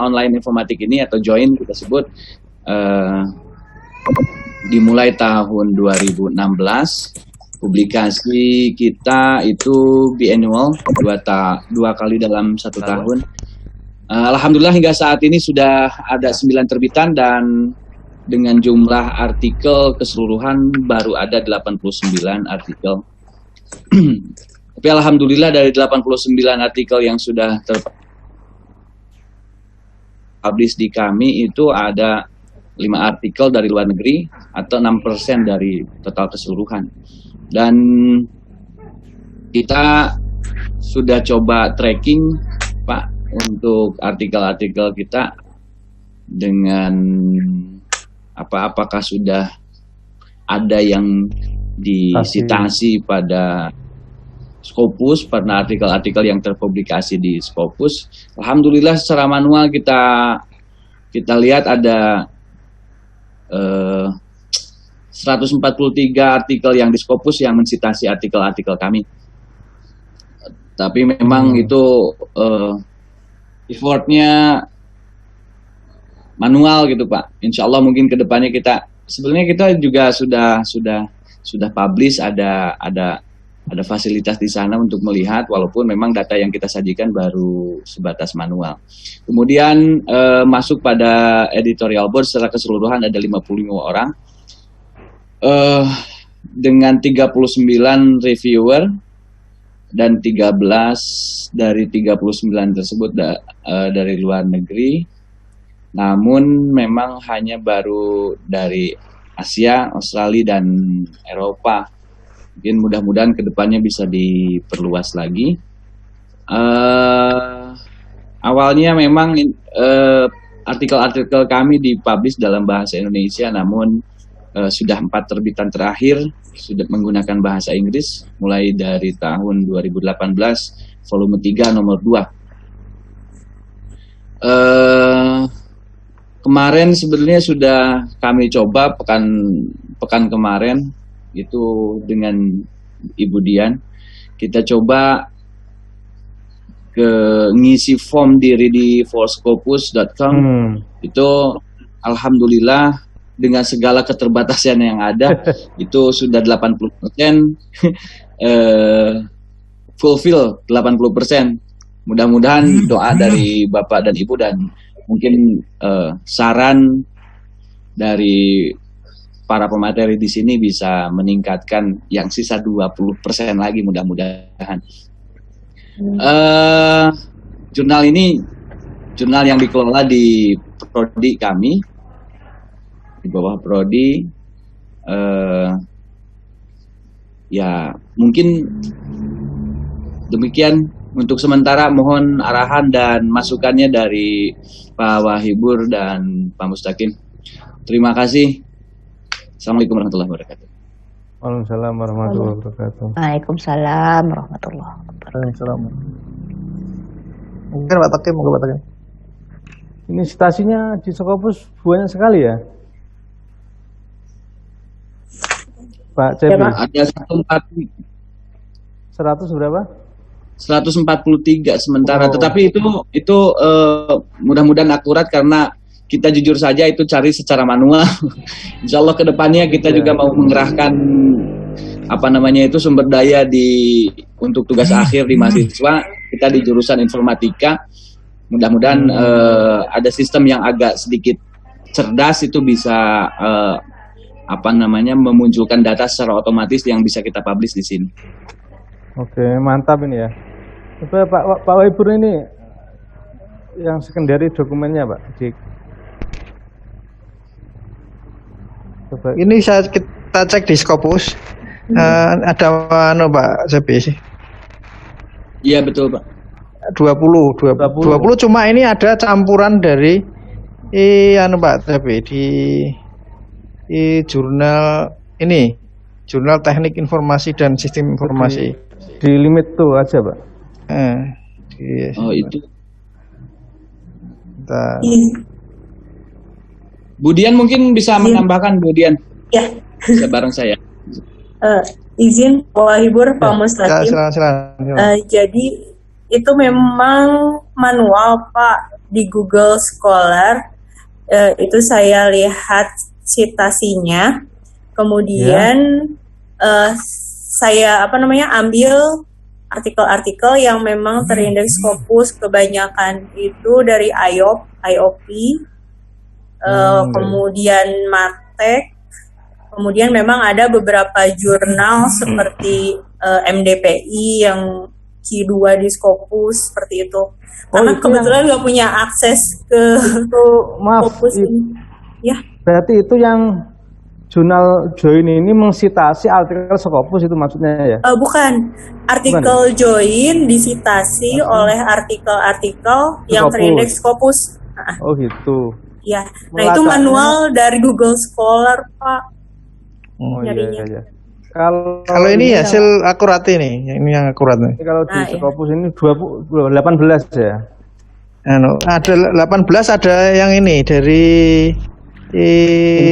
online informatik ini atau join kita sebut dimulai tahun 2016. Publikasi kita itu biannual, 2 kali dalam 1 tahun. Alhamdulillah hingga saat ini sudah ada 9 terbitan dan dengan jumlah artikel keseluruhan baru ada 89 artikel. Tapi alhamdulillah dari 89 artikel yang sudah terpublish di kami itu ada 5 artikel dari luar negeri atau 6% dari total keseluruhan. Dan kita sudah coba tracking, Pak, untuk artikel-artikel kita dengan apakah sudah ada yang disitasi pada Scopus, pada artikel-artikel yang terpublikasi di Scopus. Alhamdulillah secara manual kita lihat ada 143 artikel yang di Scopus yang mensitasi artikel-artikel kami. Tapi memang itu effortnya manual gitu, Pak. Insya Allah mungkin kedepannya sebenarnya kita juga sudah publish, ada fasilitas di sana untuk melihat, walaupun memang data yang kita sajikan baru sebatas manual. Kemudian masuk pada editorial board secara keseluruhan ada 55 orang dengan 39 reviewer, dan 13 dari 39 tersebut dari luar negeri. Namun memang hanya baru dari Asia, Australia, dan Eropa. Mungkin mudah-mudahan kedepannya bisa diperluas lagi. Awalnya memang artikel-artikel kami dipublish dalam bahasa Indonesia, namun sudah 4 terbitan terakhir sudah menggunakan bahasa Inggris mulai dari tahun 2018 volume 3 nomor 2. Kemarin sebenarnya sudah kami coba pekan kemarin itu dengan Ibu Dian, kita coba ngisi form diri di forscopus.com. Itu alhamdulillah dengan segala keterbatasan yang ada itu sudah 80% fulfill 80%. Mudah-mudahan doa dari Bapak dan Ibu dan mungkin saran dari para pemateri di sini bisa meningkatkan yang sisa 20% lagi mudah-mudahan. Jurnal ini jurnal yang dikelola di prodi kami, di bawah prodi. Ya mungkin demikian untuk sementara. Mohon arahan dan masukannya dari Pak Wahibur dan Pak Mustaqim. Terima kasih. Assalamualaikum warahmatullahi wabarakatuh. Waalaikumsalam warahmatullahi wabarakatuh. Waalaikumsalam warahmatullahi wabarakatuh. Waalaikumsalam. Mungkin Pak Takim, monggo Pak Takim. Ini citasinya di Scopus banyak sekali ya, Pak Cepi? Ada 100 berapa? 143 sementara. Tetapi itu mudah-mudahan akurat karena kita jujur saja itu cari secara manual. Insya Allah kedepannya kita juga mau mengerahkan sumber daya untuk tugas akhir di mahasiswa kita di jurusan informatika. Mudah-mudahan ada sistem yang agak sedikit cerdas, itu bisa memunculkan data secara otomatis yang bisa kita publish di sini. Oke, mantap ini ya. Coba Pak Wahibur ini yang secondary dokumennya Pak. Coba. Ini kita cek di Scopus. Ada Pak Cepi sih. Iya betul Pak. 20 cuma ini ada campuran dari Pak Cepi di jurnal ini, Jurnal Teknik Informasi dan Sistem Informasi. Di limit tuh aja Pak. Oh itu. Bentar. Bu Dian mungkin bisa menambahkan, Bu Dian. Ya. Bisa bareng saya. Izin Pak Wahibur, Pak Mustaqim. Silakan. Jadi itu memang manual Pak di Google Scholar. Itu saya lihat citasinya. Kemudian saya ambil artikel-artikel yang memang terindeks Scopus, kebanyakan itu dari IOP, kemudian Martek, kemudian memang ada beberapa jurnal seperti MDPI yang Q2 di Scopus seperti itu. Karena kebetulan nggak punya akses ke Maaf, Scopus ini. Ya. Berarti itu yang jurnal Join ini mengsitasi artikel Scopus itu maksudnya ya? Bukan, artikel Join disitasi oleh artikel-artikel yang Scopus. terindeks Scopus. Oh gitu. Ya, nah itu manual dari Google Scholar, Pak. Oh Nyarinya. iya. Kalau ini hasil akurat ini yang akurat nih. Kalau di Nah, iya. Scopus ini 18 ya. Ada 18, ada yang ini dari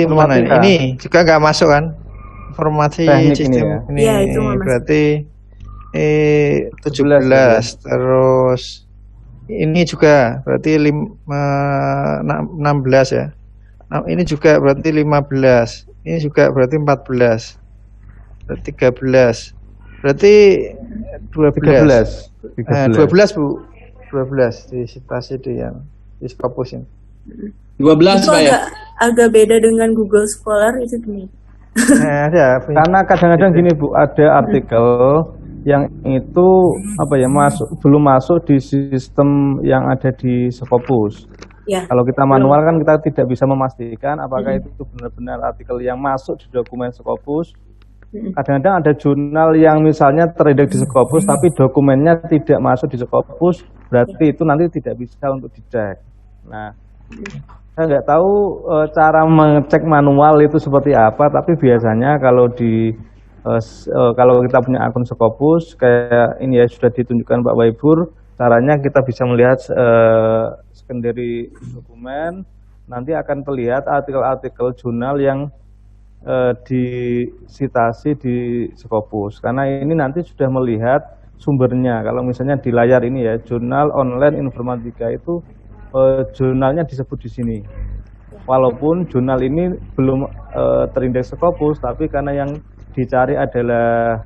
mana ini? Informatika. Ini juga nggak masuk kan? Informasi Teknik ini sistem ya? ini, Iya, itu nggak masuk. berarti 17, 17 terus ini juga berarti 16 ya. Nah, ini juga berarti 15. Ini juga berarti 14. Berarti 13. Berarti 12. 12 Bu. 12 di citasi itu yang di Scopus ini. 12 Itu Pak ya. agak beda dengan Google Scholar itu gini. Nah, ada. Karena kadang-kadang gini Bu, ada artikel yang itu belum masuk di sistem yang ada di Scopus. Ya. Kalau kita manual kan kita tidak bisa memastikan apakah itu benar-benar artikel yang masuk di dokumen Scopus. Kadang-kadang ada jurnal yang misalnya terindeks di Scopus tapi dokumennya tidak masuk di Scopus, berarti itu nanti tidak bisa untuk dicek. Nah, saya nggak tahu cara mengecek manual itu seperti apa, tapi biasanya kalau kalau kita punya akun Scopus kayak ini ya sudah ditunjukkan Pak Waibur, caranya kita bisa melihat secondary dokumen, nanti akan terlihat artikel-artikel jurnal yang disitasi di Scopus, karena ini nanti sudah melihat sumbernya. Kalau misalnya di layar ini ya, jurnal online informatika itu jurnalnya disebut di sini. Walaupun jurnal ini belum terindeks Scopus, tapi karena yang dicari adalah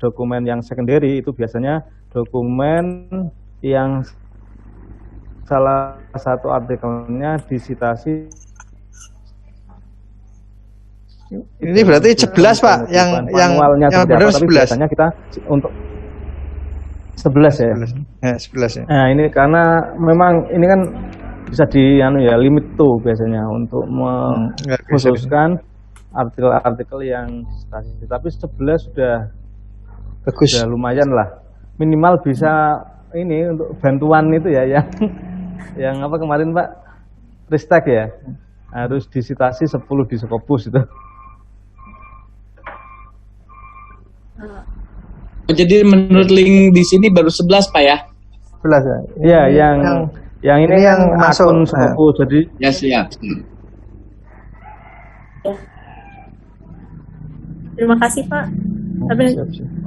dokumen yang secondary, itu biasanya dokumen yang salah satu artikelnya disitasi. Ini berarti 11 Pak, yang manualnya seperti benar apa, tapi 11. biasanya kita untuk 11 ya. 11 ya. Nah, ini karena memang ini kan bisa limit tuh biasanya untuk mengkhususkan artikel-artikel yang disitasi. Tapi 11 sudah Bagus. sudah lumayan lah. Minimal bisa ini untuk bantuan itu ya yang apa kemarin Pak Ristek ya. Harus disitasi 10 di Scopus itu. Jadi menurut link di sini baru 11 Pak ya? 11 ya. Iya, yang ini yang yang masuk. akun Scopus. Jadi Ya siap. Terima kasih Pak. Tapi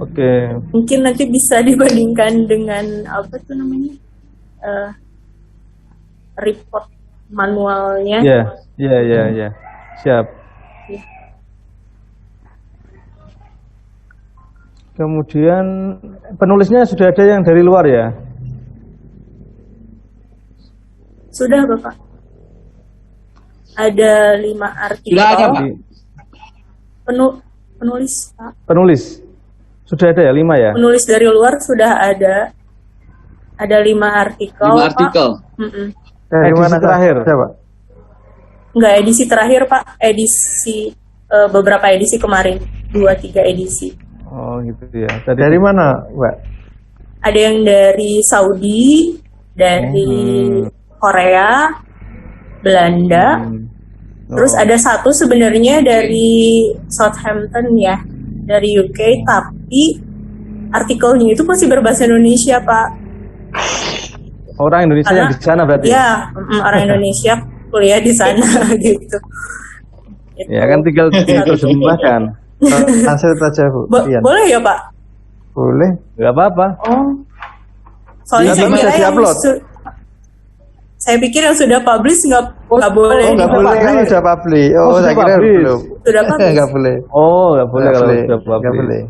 oke. mungkin nanti bisa dibandingkan dengan apa tuh namanya report manualnya. Iya. Siap. Kemudian penulisnya sudah ada yang dari luar ya? Sudah Bapak. Ada 5 artikel. Sudah ada Pak. Penulis Pak. Penulis sudah ada ya 5 ya? Penulis dari luar sudah ada. Ada 5 artikel. 5 artikel. Pak. Dari Edisi mana terakhir? Pak? Enggak edisi terakhir Pak. Edisi beberapa edisi kemarin. 2-3 edisi. Oh gitu ya. Dari mana, Mbak? Ada yang dari Saudi, dari Korea, Belanda. Terus ada satu sebenarnya dari Southampton ya, dari UK, tapi artikelnya itu masih berbahasa Indonesia Pak. Orang Indonesia yang di sana berarti? Ya, orang Indonesia kuliah di sana gitu. Ya kan tinggal diterjemahkan. Translate aja Bu. Ian. Boleh ya Pak? Boleh. Nggak apa-apa. Oh, soalnya saya bisa kira yang di-upload. saya pikir yang sudah publish nggak boleh. Oh, nggak boleh. Ini sudah publish. Oh, sudah saya kira publish. belum. Sudah publish. Nggak boleh. Oh, nggak boleh Nggak kalau boleh. sudah Nggak publish. boleh.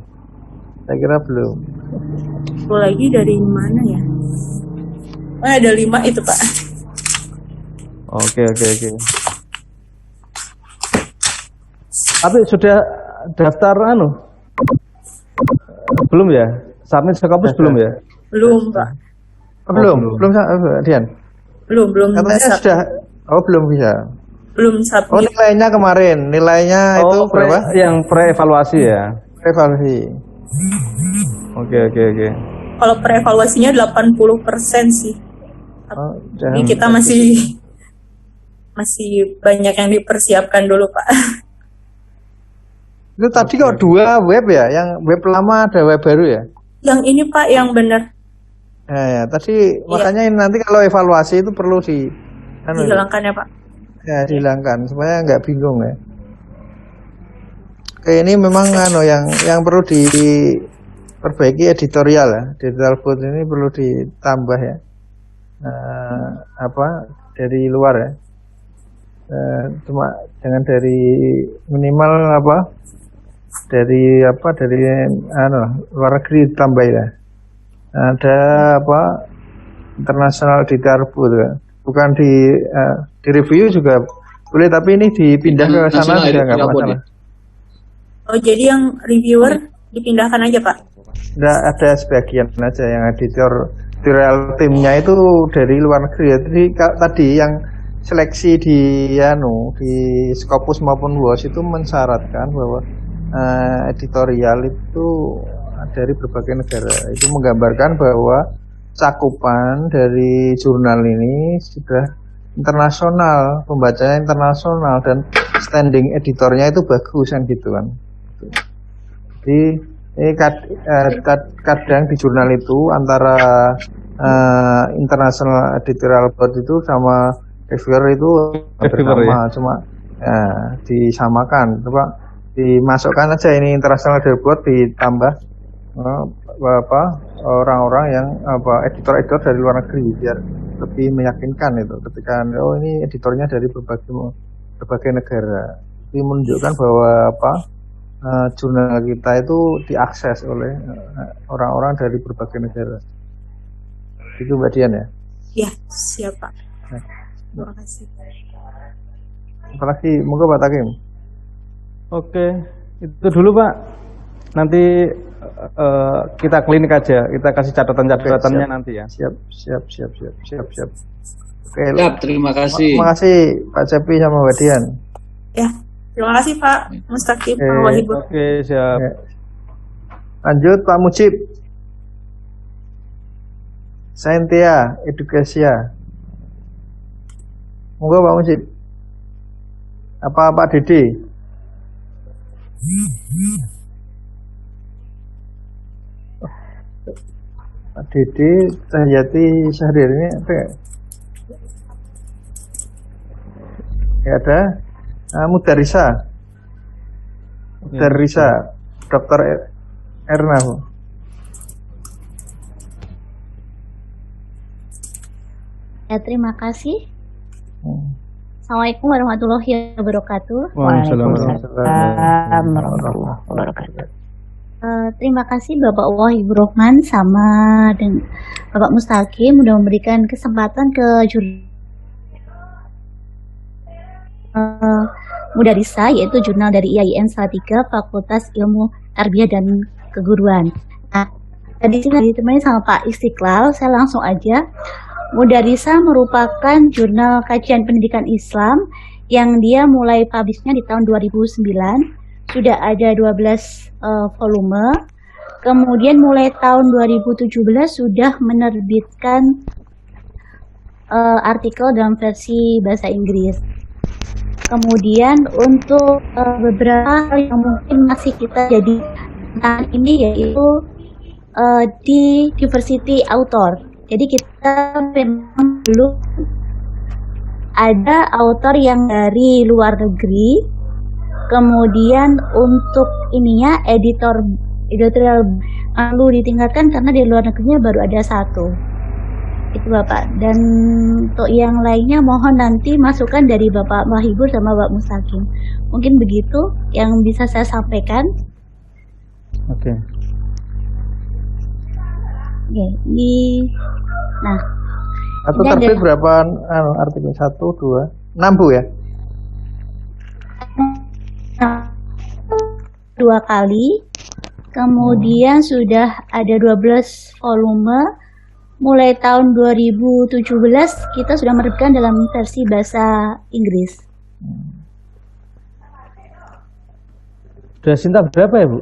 Saya kira belum. Satu lagi dari mana ya? Oh, ada 5 itu Pak. Oke. Tapi sudah daftar belum ya? Submit Scopus belum ya? Belum Pak. Oh, belum. belum. Belum, Dian. Belum Katanya bisa. sudah. Oh, belum bisa. belum Oh, submit. nilainya kemarin. Nilainya itu berapa? Yang pre-evaluasi ya. Evaluasi. Oke. Kalau pre-evaluasinya 80% sih. Oh, Jadi kita masih banyak yang dipersiapkan dulu, Pak. Itu tadi kok 2 web ya? Yang web lama ada web baru ya? Yang ini Pak yang benar Ya, tadi makanya ini nanti kalau evaluasi itu perlu dihilangkan ya, Pak. ya dihilangkan supaya nggak bingung ya. Oke, ini memang yang perlu diperbaiki editorial ya. Editorial board ini perlu ditambah ya. Dari luar ya. Cuma jangan dari minimal dari luar negeri ditambah ya. Ada internasional editor board ya. Bukan di review juga boleh, tapi ini dipindah ke sana juga nggak masalah. Oh, jadi yang reviewer dipindahkan aja, Pak? Nggak, ada sebagian aja yang editorial timnya itu dari luar negeri ya. Jadi tadi yang seleksi di Scopus maupun WOS itu mensyaratkan bahwa editorial itu dari berbagai negara. Itu menggambarkan bahwa cakupan dari jurnal ini sudah internasional, pembacanya internasional, dan standing editornya itu bagus kan gitu kan. Jadi kadang di jurnal itu antara international editorial board itu sama reviewer itu bersama, cuma disamakan, coba dimasukkan aja ini international editorial board ditambah orang-orang yang editor-editor dari luar negeri biar lebih meyakinkan itu ketika ini editornya dari berbagai negara. Ini menunjukkan bahwa jurnal kita itu diakses oleh orang-orang dari berbagai negara. Itu Mbak Dian ya? Ya, siap Pak. Terima kasih. Apalagi, monggo Pak Takim. Oke, itu dulu Pak. Nanti kita klinik aja, kita kasih catatan-catatannya nanti ya. Siap. Oke, siap, terima kasih. Terima kasih Pak Cepi sama Mbak Dian. Ya, terima kasih Pak Mustaqim, Pak Wahibur. Oke, siap. Lanjut Pak Mujib. Saintia Edukasia. Monggo Pak Mujib. Apa Pak Dede? Pak Dede Cahyati Syahrir ini apa ya? Ya ada Mudarisa Dr. Erna Bu. Ya, terima kasih. Assalamualaikum warahmatullahi wabarakatuh. Waalaikumsalam warahmatullahi wabarakatuh. Terima kasih Bapak Wahibur Rahman sama dengan Bapak Mustaqim sudah memberikan kesempatan ke Mudarisa, yaitu jurnal dari IAIN Salatiga Fakultas Ilmu Tarbiyah dan Keguruan. Nah, tadi sini ditemani sama Pak Istiqlal, saya langsung aja. Mudarisa merupakan jurnal kajian pendidikan Islam yang dia mulai publishnya di tahun 2009. Sudah ada 12 volume. Kemudian mulai tahun 2017 sudah menerbitkan artikel dalam versi bahasa Inggris. Kemudian untuk beberapa hal yang mungkin masih kita jadi tentang ini, yaitu di diversity author. Jadi kita memang belum ada author yang dari luar negeri. Kemudian untuk ininya editorial perlu ditingkatkan karena di luar negerinya baru ada 1. Itu Bapak. Dan untuk yang lainnya mohon nanti masukan dari Bapak Wahibur sama Bapak Mustaqim. Mungkin begitu yang bisa saya sampaikan. Oke. Nah, atau terbit berapa artikel? 1, 2, 6 Bu ya? 2 kali. Kemudian sudah ada 12 volume. Mulai tahun 2017 kita sudah menerbitkan dalam versi bahasa Inggris. Sudah Sinta berapa ya, Bu?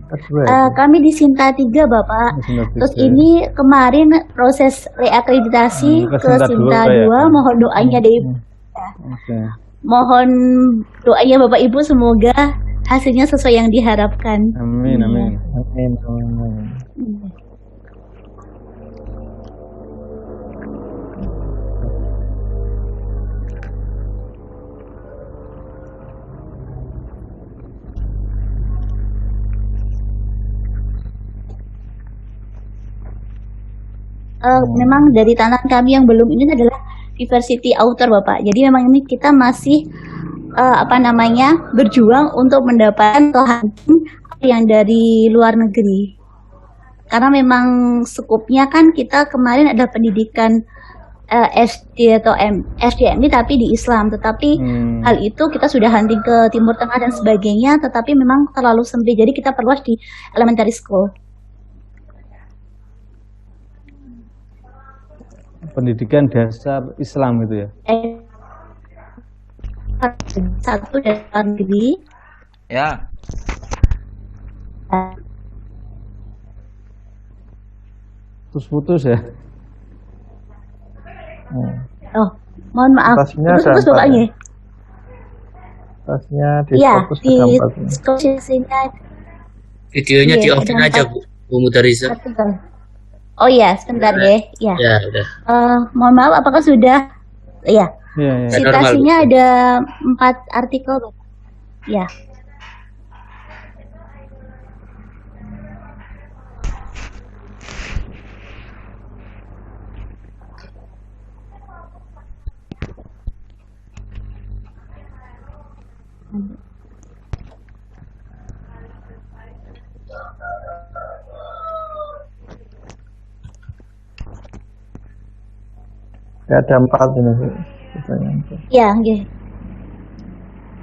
Kedua ya, Bu? Kami di Sinta 3 Bapak. Sinta Terus 3. ini kemarin proses reakreditasi ke ke Sinta Sinta 2 ya? 2. Mohon doanya dari Oke. mohon doanya Bapak Ibu semoga hasilnya sesuai yang diharapkan. Amin, amin. Amin, amin. Memang dari tantangan kami yang belum ini adalah diversity author Bapak. Jadi memang ini kita masih berjuang untuk mendapatkan hunting yang dari luar negeri. Karena memang skupnya kan kita kemarin ada pendidikan SD atau SDM ini tapi di Islam, tetapi hal itu kita sudah hunting ke Timur Tengah dan sebagainya, tetapi memang terlalu sempit. Jadi kita perluas di elementary school. Pendidikan dasar Islam itu ya? Satu dari luar negeri. Ya. Putus-putus ya? Oh, mohon maaf. Tasnya ada Putus-putus 4 Bapaknya. ya? Tasnya di Iya, fokus di ada 4 ya. posisinya Videonya Iya, di offin ada aja, 4 Bu. Bu Mudarisa. artikel. Oh iya, sebentar ya. Ya. Ya, udah. Mohon maaf, apakah sudah? Iya. Iya, iya. Normal, Citasinya ada 4 artikel, Bapak. Ya. Ya, ada 4 ini sih. Pertanyaan itu. Ya, nggih.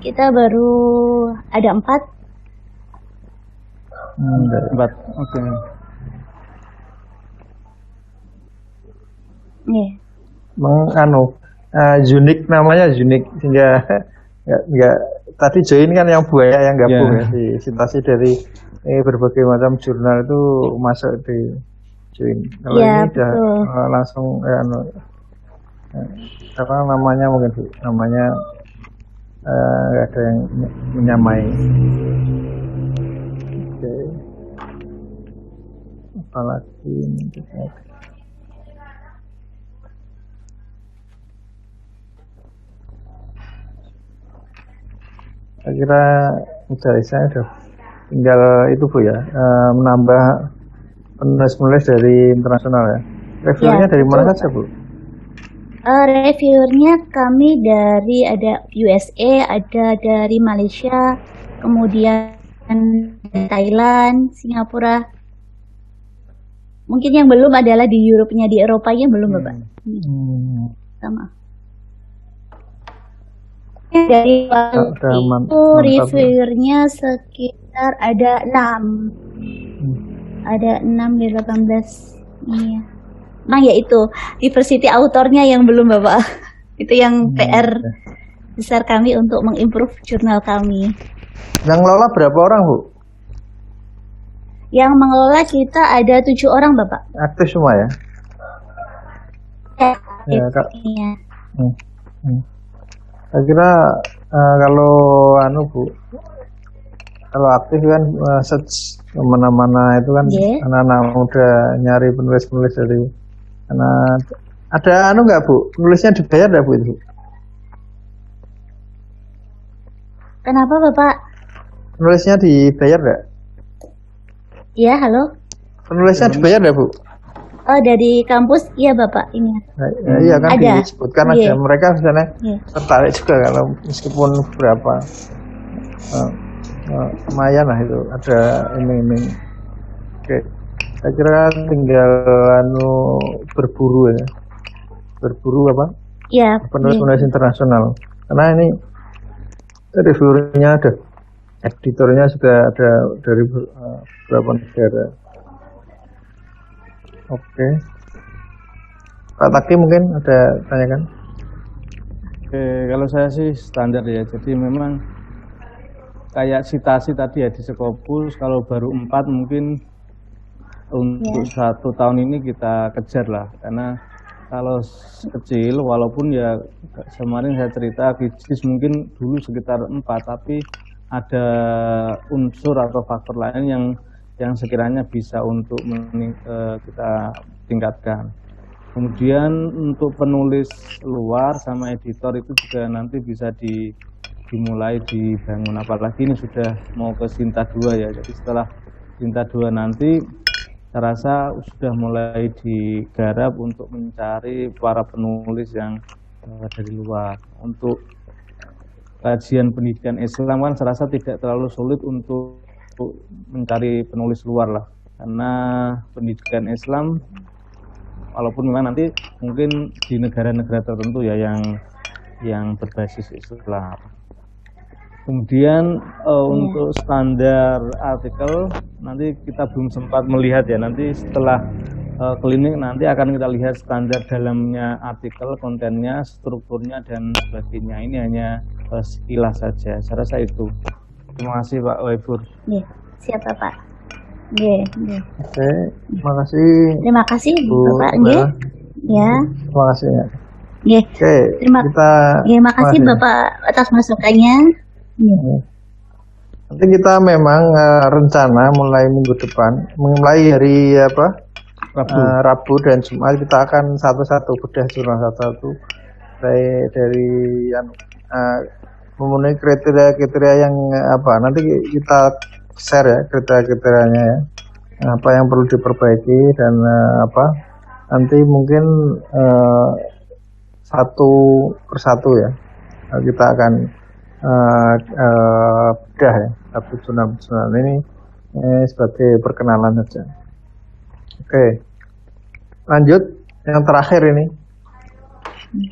Kita baru ada 4. Enggak. 4. Oke. Nggih. Unik namanya unik sehingga enggak tadi join kan yang buaya yang gabung Ya. ya di situasi dari berbagai macam jurnal itu masuk di join. Kalau Ya, ini udah betul. langsung apa namanya mungkin Bu? Namanya nggak ada yang menyamai. Oke. Apalagi ini kita saya kira saya udah tinggal itu Bu ya, menambah penulis-penulis dari internasional ya. Reviewernya Ya, dari mana betul. saja Bu? Reviewernya kami dari ada USA, ada dari Malaysia, kemudian dari Thailand, Singapura. Mungkin yang belum adalah di Eropa-nya, di Eropanya belum Bapak. Sama. Dari waktu Ada itu mantap. reviewernya sekitar ada 6. Ada 6 dari 18. Iya. Nah ya itu diversity autornya yang belum Bapak. Itu yang PR besar kami untuk mengimprove jurnal kami. Yang ngelola berapa orang Bu? Yang mengelola kita ada 7 orang Bapak. Aktif semua ya? Ya, Kak. Iya. Saya kira kalau Bu, kalau aktif kan search kemana-mana itu kan Yeah. anak-anak muda nyari penulis-penulis dari ada nggak Bu? Penulisnya dibayar nggak Bu itu? Kenapa Bapak? Penulisnya dibayar nggak? Iya, halo. Penulisnya dibayar nggak Bu? Oh, dari kampus iya Bapak ini. Nah, iya kan Ada. disebutkan Iya. aja mereka misalnya Iya. tertarik juga kalau meskipun berapa lumayan lah itu ada iming-iming. Oke, saya kira tinggal berburu ya, berburu apa Iya. penulis-penulis internasional karena ini reviewernya ada, editornya sudah ada dari beberapa negara. Oke. Pak Taki mungkin ada tanyakan? Oke, kalau saya sih standar ya. Jadi memang kayak citasi tadi ya di Skopus, kalau baru 4 mungkin untuk 1 tahun ini kita kejar lah. Karena kalau kecil, walaupun ya kemarin saya cerita Kijis mungkin dulu sekitar 4, tapi ada unsur atau faktor lain yang sekiranya bisa untuk kita tingkatkan. Kemudian untuk penulis luar sama editor itu juga nanti bisa dimulai dibangun, apalagi ini sudah mau ke Sinta 2 ya. Jadi setelah Sinta 2 nanti saya rasa sudah mulai digarap untuk mencari para penulis yang dari luar. Untuk kajian pendidikan Islam kan saya rasa tidak terlalu sulit untuk mencari penulis luar lah, karena pendidikan Islam walaupun memang nanti mungkin di negara-negara tertentu ya yang berbasis Islam. Kemudian untuk standar artikel nanti kita belum sempat melihat ya, nanti setelah klinik nanti akan kita lihat standar dalamnya artikel, kontennya, strukturnya dan sebagainya. Ini hanya sekilas saja. Saya rasa itu. Terima kasih Pak Waibur. Siap Pak. Oke, terima kasih. Terima kasih Bu Bapak. Ya. Terima kasih ya. Oke, Terima kasih Bapak atas masukannya. Nanti kita memang rencana mulai minggu depan, mulai hari Rabu dan Jumat kita akan satu-satu bedah jurnal satu-satu dari yang memenuhi kriteria yang nanti kita share ya kriteria-kriterianya ya, apa yang perlu diperbaiki dan nanti mungkin satu persatu ya kita akan bedah ya satu jurnal ini sebagai perkenalan saja. Oke, lanjut yang terakhir ini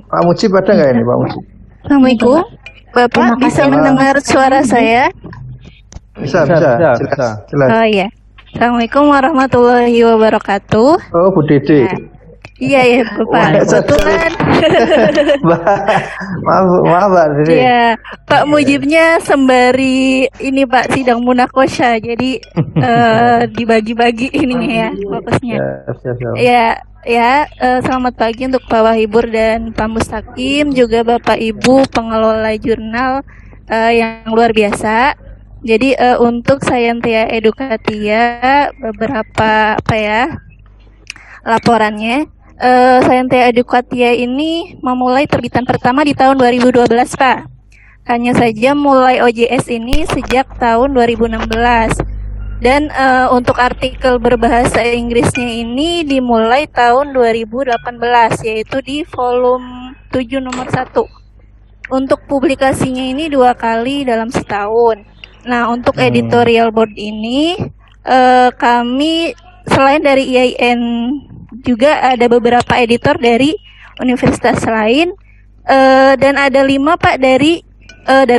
Pak Mujib ada nggak ini Pak Mujib? Assalamualaikum Bapak, bisa mendengar suara saya? Bisa. Oh iya. Assalamualaikum warahmatullahi wabarakatuh. Oh Bu Dede. Iya ya Bapak. Kebetulan. Maaf Pak Dede. Iya, Pak Mujibnya sembari ini Pak sidang munakosha, jadi dibagi-bagi ininya ya fokusnya. Ya, selamat pagi untuk Pak Wahibur dan Pak Mustaqim, juga Bapak Ibu pengelola jurnal yang luar biasa. Jadi untuk Scientia Educatia beberapa laporannya. Scientia Educatia ini memulai terbitan pertama di tahun 2012 Pak. Hanya saja mulai OJS ini sejak tahun 2016. Dan untuk artikel berbahasa Inggrisnya ini dimulai tahun 2018, yaitu di volume 7 nomor 1. Untuk publikasinya ini 2 kali dalam setahun. Nah, untuk editorial board ini kami selain dari IAIN juga ada beberapa editor dari universitas lain dan ada 5 Pak dari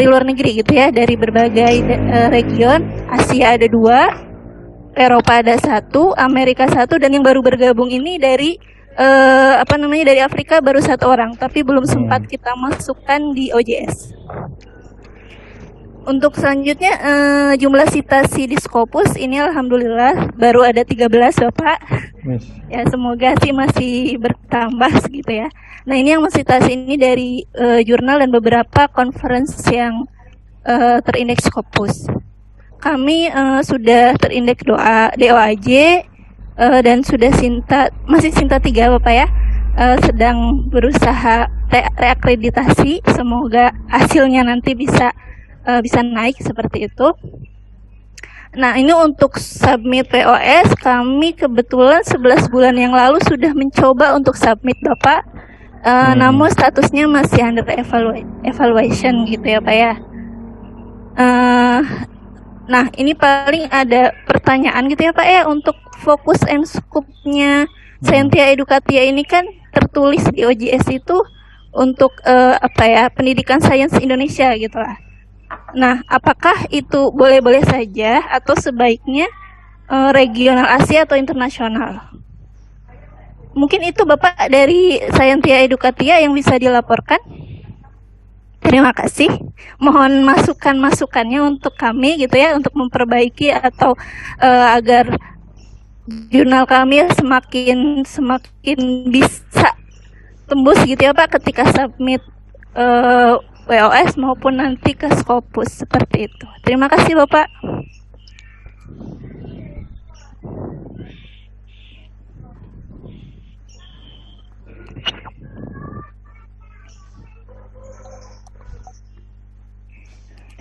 luar negeri gitu ya, dari berbagai region. Asia ada 2, Eropa ada 1, Amerika 1, dan yang baru bergabung ini dari dari Afrika baru 1 orang, tapi belum sempat kita masukkan di OJS. Untuk selanjutnya jumlah citasi di Scopus ini alhamdulillah baru ada 13 Bapak. Ya semoga sih masih bertambah segitu ya. Nah ini yang mensitasi ini dari jurnal dan beberapa conference yang terindeks Scopus. Kami sudah terindeks DOAJ dan sudah masih Sinta 3 Bapak ya. Sedang berusaha reakreditasi, semoga hasilnya nanti bisa naik seperti itu. Nah ini untuk submit POS kami kebetulan 11 bulan yang lalu sudah mencoba untuk submit Bapak, namun statusnya masih under evaluation gitu ya Pak ya. Nah ini paling ada pertanyaan gitu ya Pak ya, untuk fokus and scope-nya Scientia Educatia ini kan tertulis di OJS itu untuk pendidikan sains Indonesia gitu lah. Nah, apakah itu boleh-boleh saja atau sebaiknya regional Asia atau internasional? Mungkin itu Bapak dari Sayantia Edukatia yang bisa dilaporkan. Terima kasih. Mohon masukan-masukannya untuk kami gitu ya, untuk memperbaiki atau agar jurnal kami semakin bisa tembus gitu ya Pak ketika submit WOS maupun nanti ke Scopus seperti itu. Terima kasih Bapak.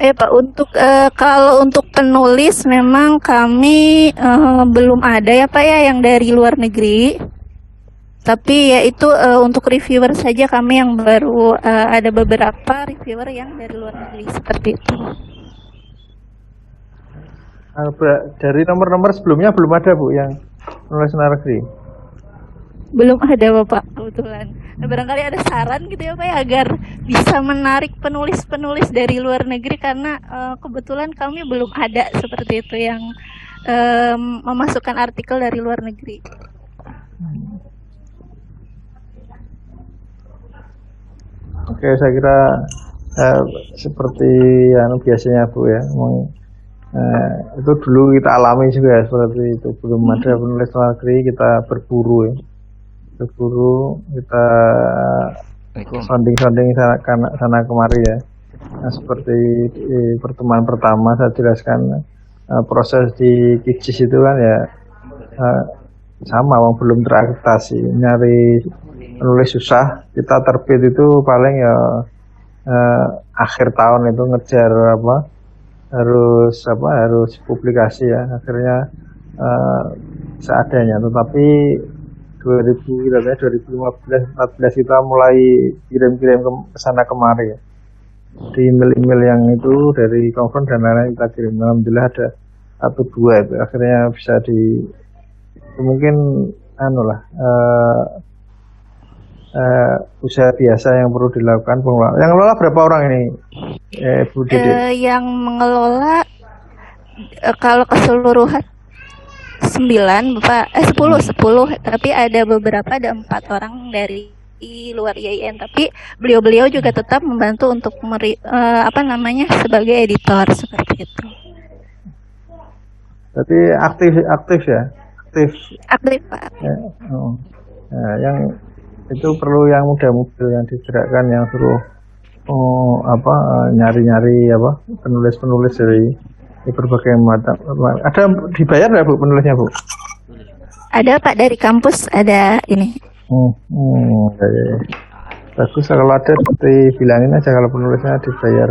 Pak, untuk kalau untuk penulis memang kami belum ada ya Pak ya yang dari luar negeri. Tapi ya itu untuk reviewer saja kami yang baru ada beberapa reviewer yang dari luar negeri seperti itu. Dari nomor-nomor sebelumnya belum ada Bu yang penulis luar negeri? Belum ada Bapak kebetulan. Nah, barangkali ada saran gitu ya Pak ya agar bisa menarik penulis-penulis dari luar negeri karena kebetulan kami belum ada seperti itu yang memasukkan artikel dari luar negeri. Oke, saya kira seperti yang biasanya Bu ya, itu dulu kita alami juga ya, seperti itu. Belum ada penulis luar negeri, kita berburu ya. Berburu, kita sounding sana kemari ya. Nah, seperti di pertemuan pertama saya jelaskan proses di KIJIS itu kan ya sama, belum terakreditasi, nyari penulis susah. Kita terbit itu paling ya akhir tahun itu ngejar harus publikasi ya, akhirnya seadanya. Tetapi 2015-14 kita mulai kirim-kirim ke sana kemari ya. Di email-email yang itu dari konfront dan lain-lain kita kirim. Alhamdulillah ada 1-2 itu akhirnya bisa mungkin usaha biasa yang perlu dilakukan pengelola. Yang ngelola berapa orang ini, Bu Dede? Yang mengelola kalau keseluruhan 9 Bapak, 10, tapi ada beberapa, ada 4 orang dari luar IAIN, tapi beliau-beliau juga tetap membantu untuk sebagai editor seperti itu. Berarti aktif ya? Aktif Pak. Ya, nah, yang itu perlu yang muda-muda yang digerakkan, yang suruh nyari-nyari penulis-penulis dari berbagai macam. Ada dibayar nggak Bu penulisnya Bu? Ada Pak, dari kampus ada ini. Ya. Bagus kalau ada, bilangin aja kalau penulisnya dibayar.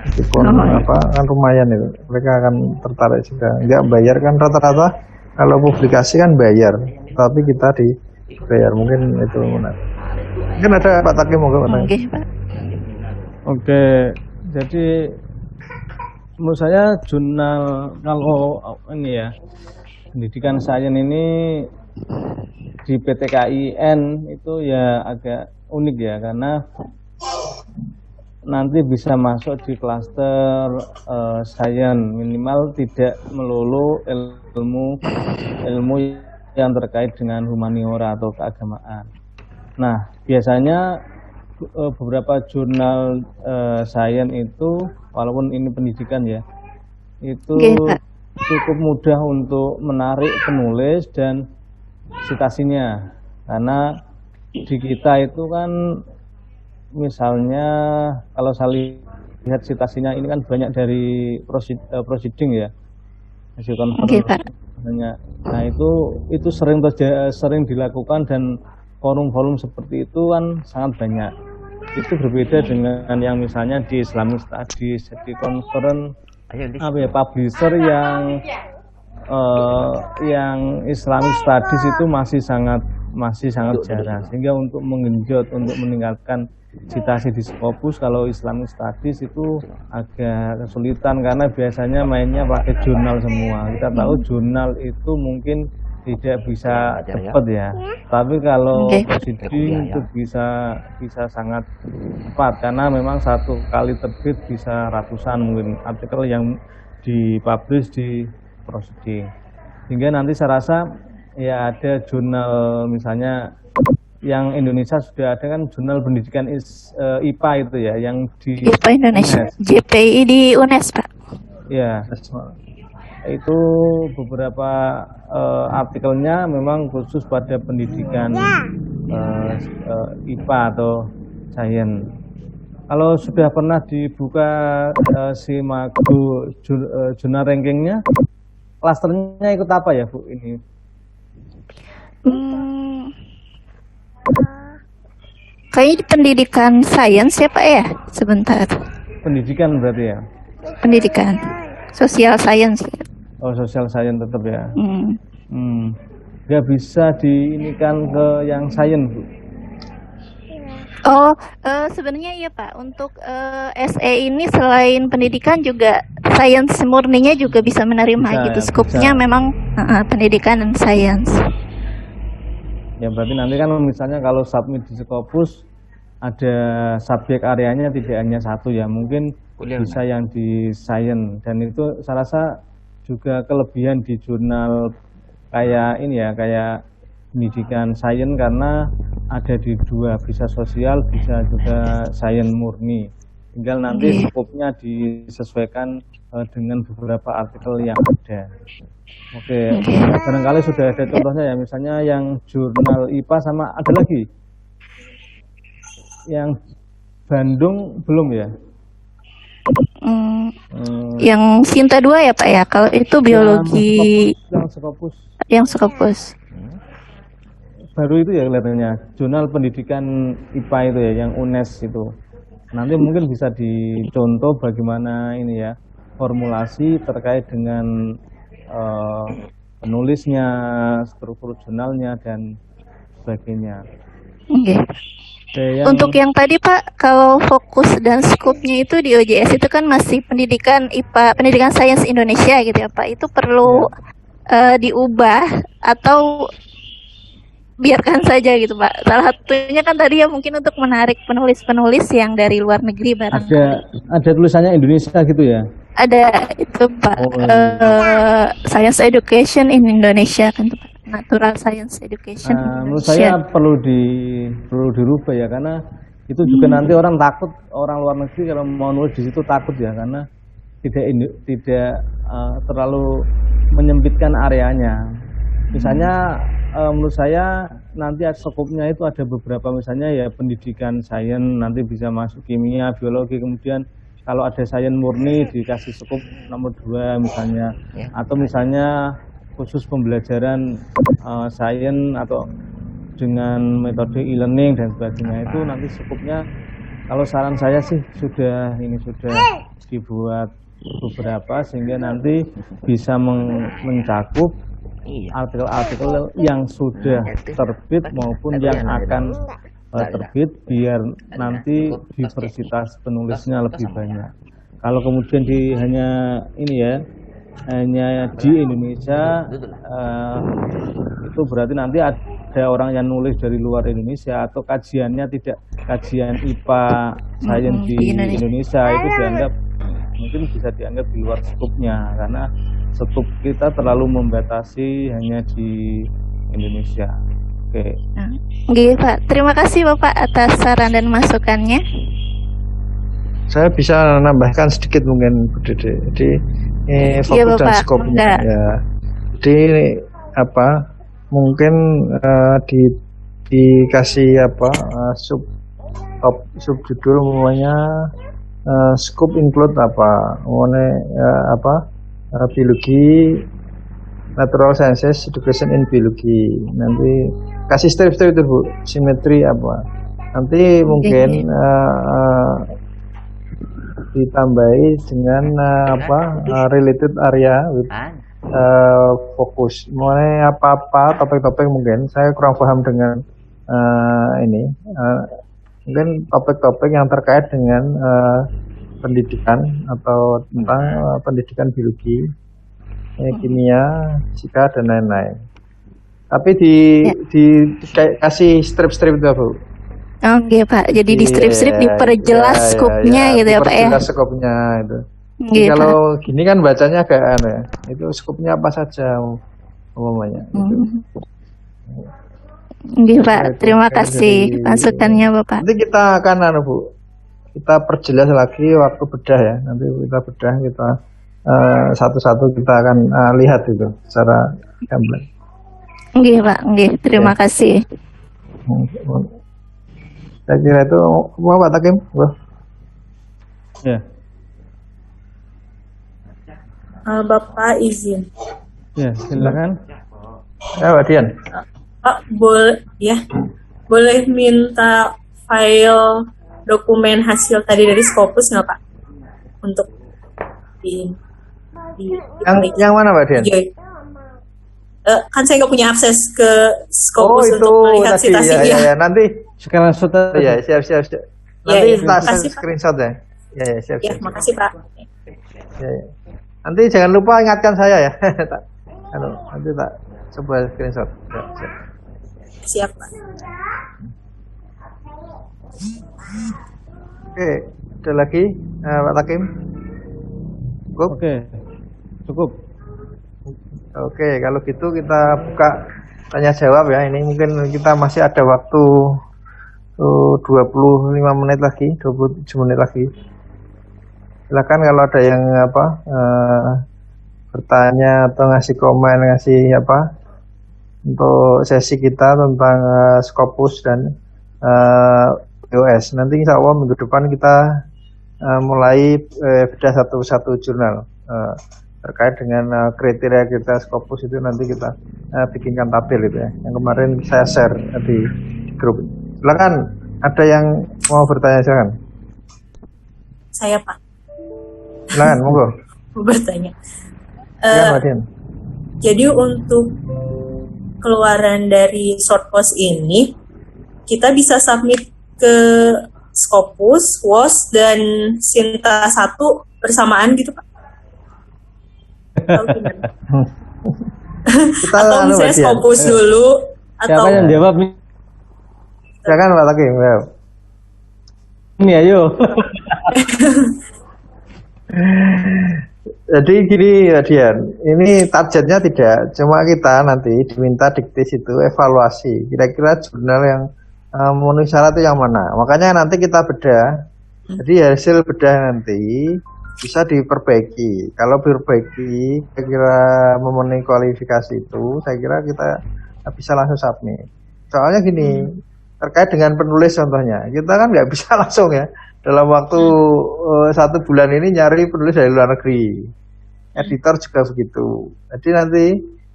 Meskipun kan lumayan itu, mereka akan tertarik juga. Nggak bayar kan rata-rata kalau publikasi kan bayar, tapi kita dibayar, mungkin itu menarik. Mungkin ada Pak Taki, monggo Pak Taki. Pak. Oke, jadi menurut saya jurnal kalau ini ya pendidikan sains ini di PTKIN itu ya agak unik ya, karena nanti bisa masuk di klaster sains, minimal tidak melulu ilmu yang terkait dengan humaniora atau keagamaan. Nah, biasanya beberapa jurnal sains itu, walaupun ini pendidikan ya, itu cukup mudah untuk menarik penulis dan citasinya, karena di kita itu kan misalnya kalau saya lihat citasinya ini kan banyak dari proceeding ya, hasil konferensi. Nah itu sering dilakukan, dan forum-forum seperti itu kan sangat banyak. Itu berbeda dengan yang misalnya di Islamic Studies, di conference publisher yang Islamic Studies itu masih sangat jarang, sehingga untuk menggenjot, untuk meningkatkan citasi di Scopus, kalau Islamic Studies itu agak kesulitan karena biasanya mainnya pakai jurnal semua. Kita tahu jurnal itu mungkin tidak bisa cepat ya, tapi kalau proceeding itu bisa sangat cepat, karena memang satu kali terbit bisa ratusan mungkin artikel yang dipublish di proceeding. Sehingga nanti saya rasa ya ada jurnal misalnya yang Indonesia sudah ada kan jurnal pendidikan IPA itu ya yang di IPA Indonesia, UNES. JPI di UNES, Pak. Ya, itu beberapa artikelnya memang khusus pada pendidikan IPA atau sains. Kalau sudah pernah dibuka si Mago jurnal rankingnya, klasternya ikut apa ya Bu ini? Kayaknya di pendidikan sains ya Pak ya? Sebentar. Pendidikan berarti ya? Pendidikan. Sosial sains. Oh, sosial sains tetap ya? Nggak bisa diinikan ke yang sains Bu? Oh, sebenarnya iya Pak. Untuk SE ini selain pendidikan juga sains murninya juga bisa menerima Bisa, gitu. ya, Skupnya bisa. memang pendidikan dan sains. Ya berarti nanti kan misalnya kalau submit di Scopus ada subjek areanya tidak hanya satu ya, mungkin bisa yang di sains, dan itu saya rasa juga kelebihan di jurnal kayak ini ya, kayak pendidikan sains karena ada di dua, bisa sosial bisa juga sains murni, tinggal nanti skopnya disesuaikan dengan beberapa artikel yang ada. Oke, barangkali sudah ada contohnya ya, misalnya yang jurnal IPA sama ada lagi yang Bandung belum ya? Yang Sinta 2 ya Pak ya? Kalau itu biologi yang Scopus. Baru itu ya kelihatannya, jurnal pendidikan IPA itu ya, yang UNES itu. Nanti mungkin bisa dicontoh bagaimana ini ya, formulasi terkait dengan penulisnya, struktur jurnalnya dan sebagainya. Untuk yang tadi Pak, kalau fokus dan skupnya itu di OJS itu kan masih pendidikan IPA, pendidikan sains Indonesia gitu ya Pak. Itu perlu diubah atau biarkan saja gitu Pak. Salah satunya kan tadi ya mungkin untuk menarik penulis-penulis yang dari luar negeri barangkali. Ada tulisannya Indonesia gitu ya? Ada itu Pak, Science Education in Indonesia kan Pak, Natural Science Education. Menurut saya perlu dirubah ya, karena itu juga nanti orang takut, orang luar negeri kalau mau nulis di situ takut ya, karena tidak terlalu menyempitkan areanya. Misalnya menurut saya nanti skopnya itu ada beberapa, misalnya ya pendidikan sains nanti bisa masuk kimia, biologi, kemudian kalau ada sains murni dikasih skop nomor 2 misalnya, atau misalnya khusus pembelajaran sains atau dengan metode e-learning dan sebagainya, itu nanti skopnya kalau saran saya sih sudah dibuat beberapa sehingga nanti bisa mencakup artikel-artikel yang sudah terbit maupun yang akan terbit, biar nanti diversitas penulisnya lebih banyak. Kalau kemudian hanya di Indonesia, itu berarti nanti ada orang yang nulis dari luar Indonesia atau kajiannya tidak kajian IPA sains di Indonesia, itu mungkin bisa dianggap di luar skupnya, karena skop kita terlalu membatasi hanya di Indonesia. Oke. Oke Pak, terima kasih Bapak atas saran dan masukannya. Saya bisa menambahkan sedikit mungkin Bu Dede. Jadi fokus dan skopnya ya. Jadi mungkin dikasih subjudul namanya scope include biologi, natural sciences, education in biologi. Nanti kasih strip-strip itu Bu, simetri nanti mungkin ditambahi dengan related area with fokus. Mulai topik-topik mungkin saya kurang paham dengan mungkin topik-topik yang terkait dengan pendidikan atau tentang pendidikan biologi, kimia, fisika dan lain-lain. Tapi dikasih strip-strip itu Bu. Oke Pak, jadi di strip-strip diperjelas skupnya gitu ya Pak ya? Diperjelas skupnya itu. Jadi kalau gini kan bacanya agak aneh. Itu skupnya apa saja umumnya. Nggih, Pak. Nah, itu Terima kan kasih jadi masukannya, Bapak. nanti kita akan Bu, kita perjelas lagi waktu bedah ya. Nanti kita bedah kita satu-satu kita akan lihat itu secara gamblang. Nggih, Pak. Nggih, terima Ya. kasih. Saya kira itu apa Pak Takim? Wah. Ya. Bapak izin. Ya, silakan. Ya, Pak Dian. Pak, boleh minta file dokumen hasil tadi dari Scopus nggak Pak? Untuk di Yang mana Pak Dian? Kan saya nggak punya akses ke Scopus itu untuk melihat tadi citasi ya. Nanti Sekarang sudah. ya siap. Ya, Nanti ya. tak Makasih, Pak. screenshot ya. Ya, siap. Ya, makasih Pak. Ya. Nanti jangan lupa ingatkan saya ya. Nanti tak coba screenshot. Ya, siap. Siap Pak. Oke, ada lagi Pak Takim? Cukup? Oke. Cukup. Oke, kalau gitu kita buka tanya jawab ya. Ini mungkin kita masih ada waktu 25 menit lagi, 27 menit lagi. Silakan kalau ada yang bertanya atau ngasih komen, ngasih untuk sesi kita tentang Scopus dan BOS. Nanti insya Allah minggu depan kita mulai bedah satu-satu jurnal terkait dengan kriteria kita Scopus itu nanti kita bikinkan tabel itu ya. Yang kemarin saya share di grup. Silakan, ada yang mau bertanya silakan. Saya Pak. Silakan, monggo. Mau bertanya. Ya, Mbak Dian. Jadi untuk keluaran dari short post ini kita bisa submit ke Scopus, WOS dan Sinta 1 bersamaan gitu Pak? Atau gimana? Kita Atau misalnya Mbak Dian. Scopus dulu atau Siapa yang jawab nih? Silakan Pak Takim. Ya. Ini ayo. Jadi gini Mbak Dian, ini targetnya tidak cuma kita nanti diminta diktis itu evaluasi. Kira-kira jurnal yang memenuhi syarat itu yang mana. Makanya nanti kita bedah. Jadi hasil bedah nanti bisa diperbaiki. Kalau diperbaiki, kira-kira memenuhi kualifikasi itu, saya kira kita bisa langsung submit. Soalnya gini, terkait dengan penulis contohnya, kita kan nggak bisa langsung ya dalam waktu 1 bulan ini nyari penulis dari luar negeri. Editor juga begitu. Jadi nanti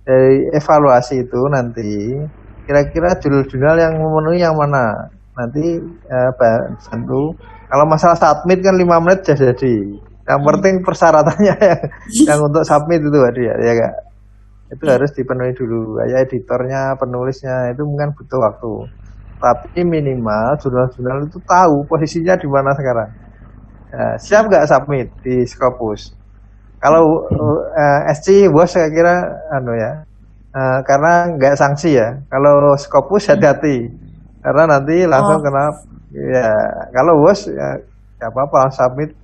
dari evaluasi itu nanti kira-kira jurnal-jurnal yang memenuhi yang mana. Nanti bantu. Kalau masalah submit kan 5 menit sudah jadi. Yang penting persyaratannya yang untuk submit itu ya Kak. Itu harus dipenuhi dulu. Kayak editornya, penulisnya itu mungkin butuh waktu. Tapi minimal jurnal-jurnal itu tahu posisinya di mana sekarang. Siap nggak submit di Scopus? Kalau SC bos saya kira karena nggak sanksi ya. Kalau Scopus hati-hati karena nanti langsung kena ya. Kalau bos ya nggak apa-apa submit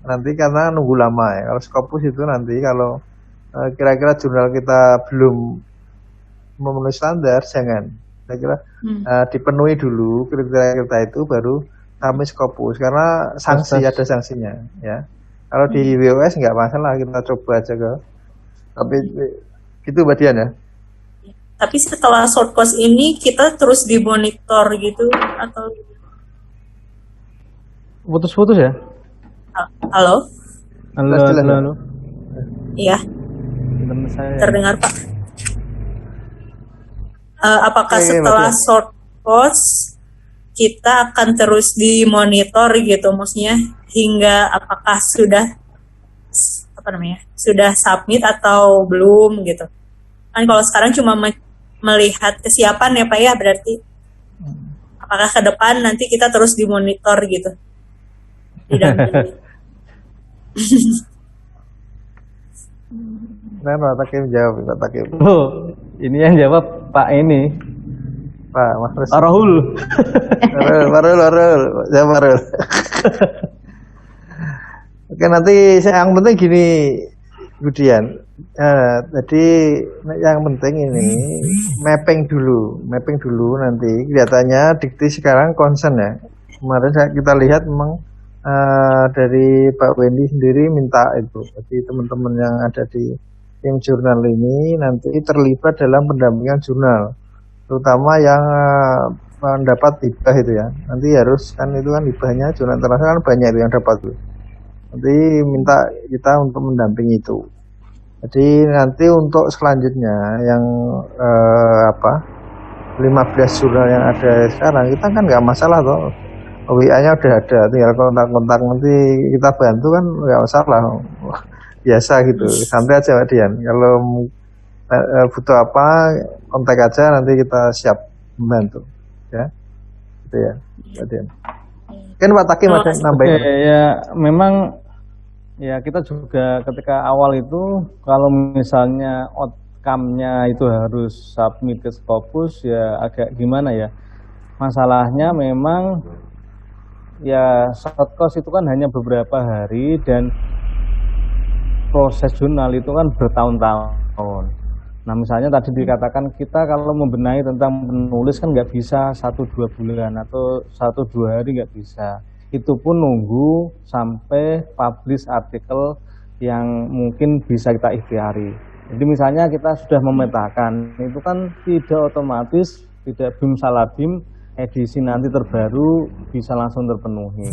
nanti karena nunggu lama ya. Kalau Scopus itu nanti kalau kira-kira jurnal kita belum memenuhi standar jangan. Saya kira dipenuhi dulu kriteria kita itu baru kami Scopus karena sanksi ada sanksinya ya. Kalau di WOS nggak masalah kita coba aja ke. Tapi gitu Mbak Dian ya. Tapi setelah short course ini kita terus dimonitor gitu atau Putus-putus ya? halo? Halo. Iya. Terdengar Pak. Apakah setelah short course kita akan terus dimonitor gitu, maksudnya hingga apakah sudah submit atau belum gitu? Kan kalau sekarang cuma melihat kesiapan ya Pak ya, berarti apakah ke depan nanti kita terus dimonitor gitu? Nah, Pak Takim jawab, Pak Takim. Oh, ini yang jawab Pak ini. Pak Mas Res. Rahul. Warul. Oke, nanti yang penting gini, Budian. Jadi yang penting ini mapping dulu nanti kelihatannya dikti sekarang concern ya. Kemarin kita lihat memang dari Pak Wendy sendiri minta itu. Jadi teman-teman yang ada di tim jurnal ini nanti terlibat dalam pendampingan jurnal, terutama yang mendapat hibah itu ya. Nanti harus kan itu kan hibahnya jurnal internasional kan banyak itu yang dapat tuh. Nanti minta kita untuk mendampingi itu. Jadi nanti untuk selanjutnya yang 15 jurnal yang ada sekarang kita kan nggak masalah toh. WA-nya udah ada, tinggal kontak-kontak nanti kita bantu kan nggak masalah. Biasa gitu, santai aja Mbak Dian. Kalau butuh apa kontak aja, nanti kita siap membantu ya. Gitu ya Mbak Dian. Kan Pak Taki masih nambahin. Ya memang ya kita juga ketika awal itu kalau misalnya outcome-nya itu harus submit ke Scopus ya agak gimana ya. Masalahnya memang ya short course itu kan hanya beberapa hari dan proses jurnal itu kan bertahun-tahun. Nah misalnya tadi dikatakan kita kalau membenahi tentang penulis kan nggak bisa 1-2 bulan atau 1-2 hari nggak bisa. Itu pun nunggu sampai publish artikel yang mungkin bisa kita ikhtiari. Jadi misalnya kita sudah memetakan, itu kan tidak otomatis, tidak bim salah bim, edisi nanti terbaru bisa langsung terpenuhi.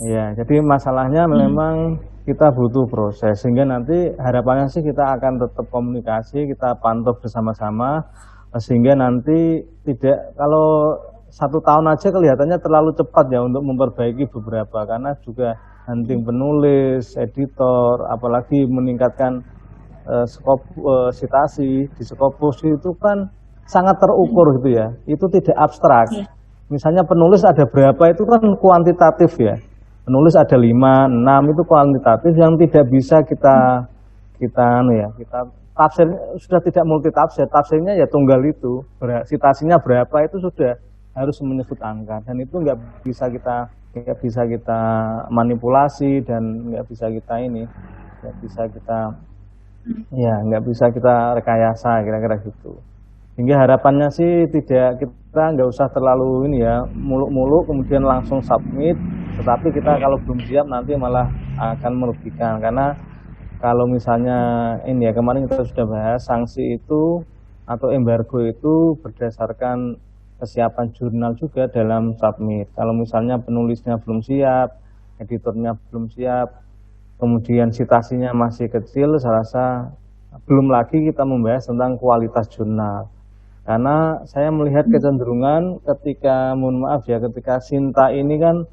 Ya, jadi masalahnya memang kita butuh proses, sehingga nanti harapannya sih kita akan tetap komunikasi, kita pantau bersama-sama, sehingga nanti tidak, kalau 1 tahun aja kelihatannya terlalu cepat ya untuk memperbaiki beberapa, karena juga hunting penulis, editor, apalagi meningkatkan citasi di Scopus itu kan sangat terukur gitu ya, itu tidak abstrak. Misalnya penulis ada berapa itu kan kuantitatif ya, penulis ada 5, 6 itu kuantitatif yang tidak bisa kita tafsir, sudah tidak multi tafsir, tafsirnya ya tunggal itu, citasinya berapa itu sudah harus menyebut angka, dan itu nggak bisa kita manipulasi dan nggak bisa kita rekayasa kira-kira gitu. Hingga harapannya sih kita nggak usah terlalu ini ya, muluk-muluk kemudian langsung submit, tetapi kita kalau belum siap nanti malah akan merugikan, karena kalau misalnya ini ya, kemarin kita sudah bahas sanksi itu atau embargo itu berdasarkan kesiapan jurnal juga dalam submit. Kalau misalnya penulisnya belum siap, editornya belum siap, kemudian citasinya masih kecil, saya rasa belum lagi kita membahas tentang kualitas jurnal. Karena saya melihat kecenderungan ketika, mohon maaf ya, ketika Sinta ini kan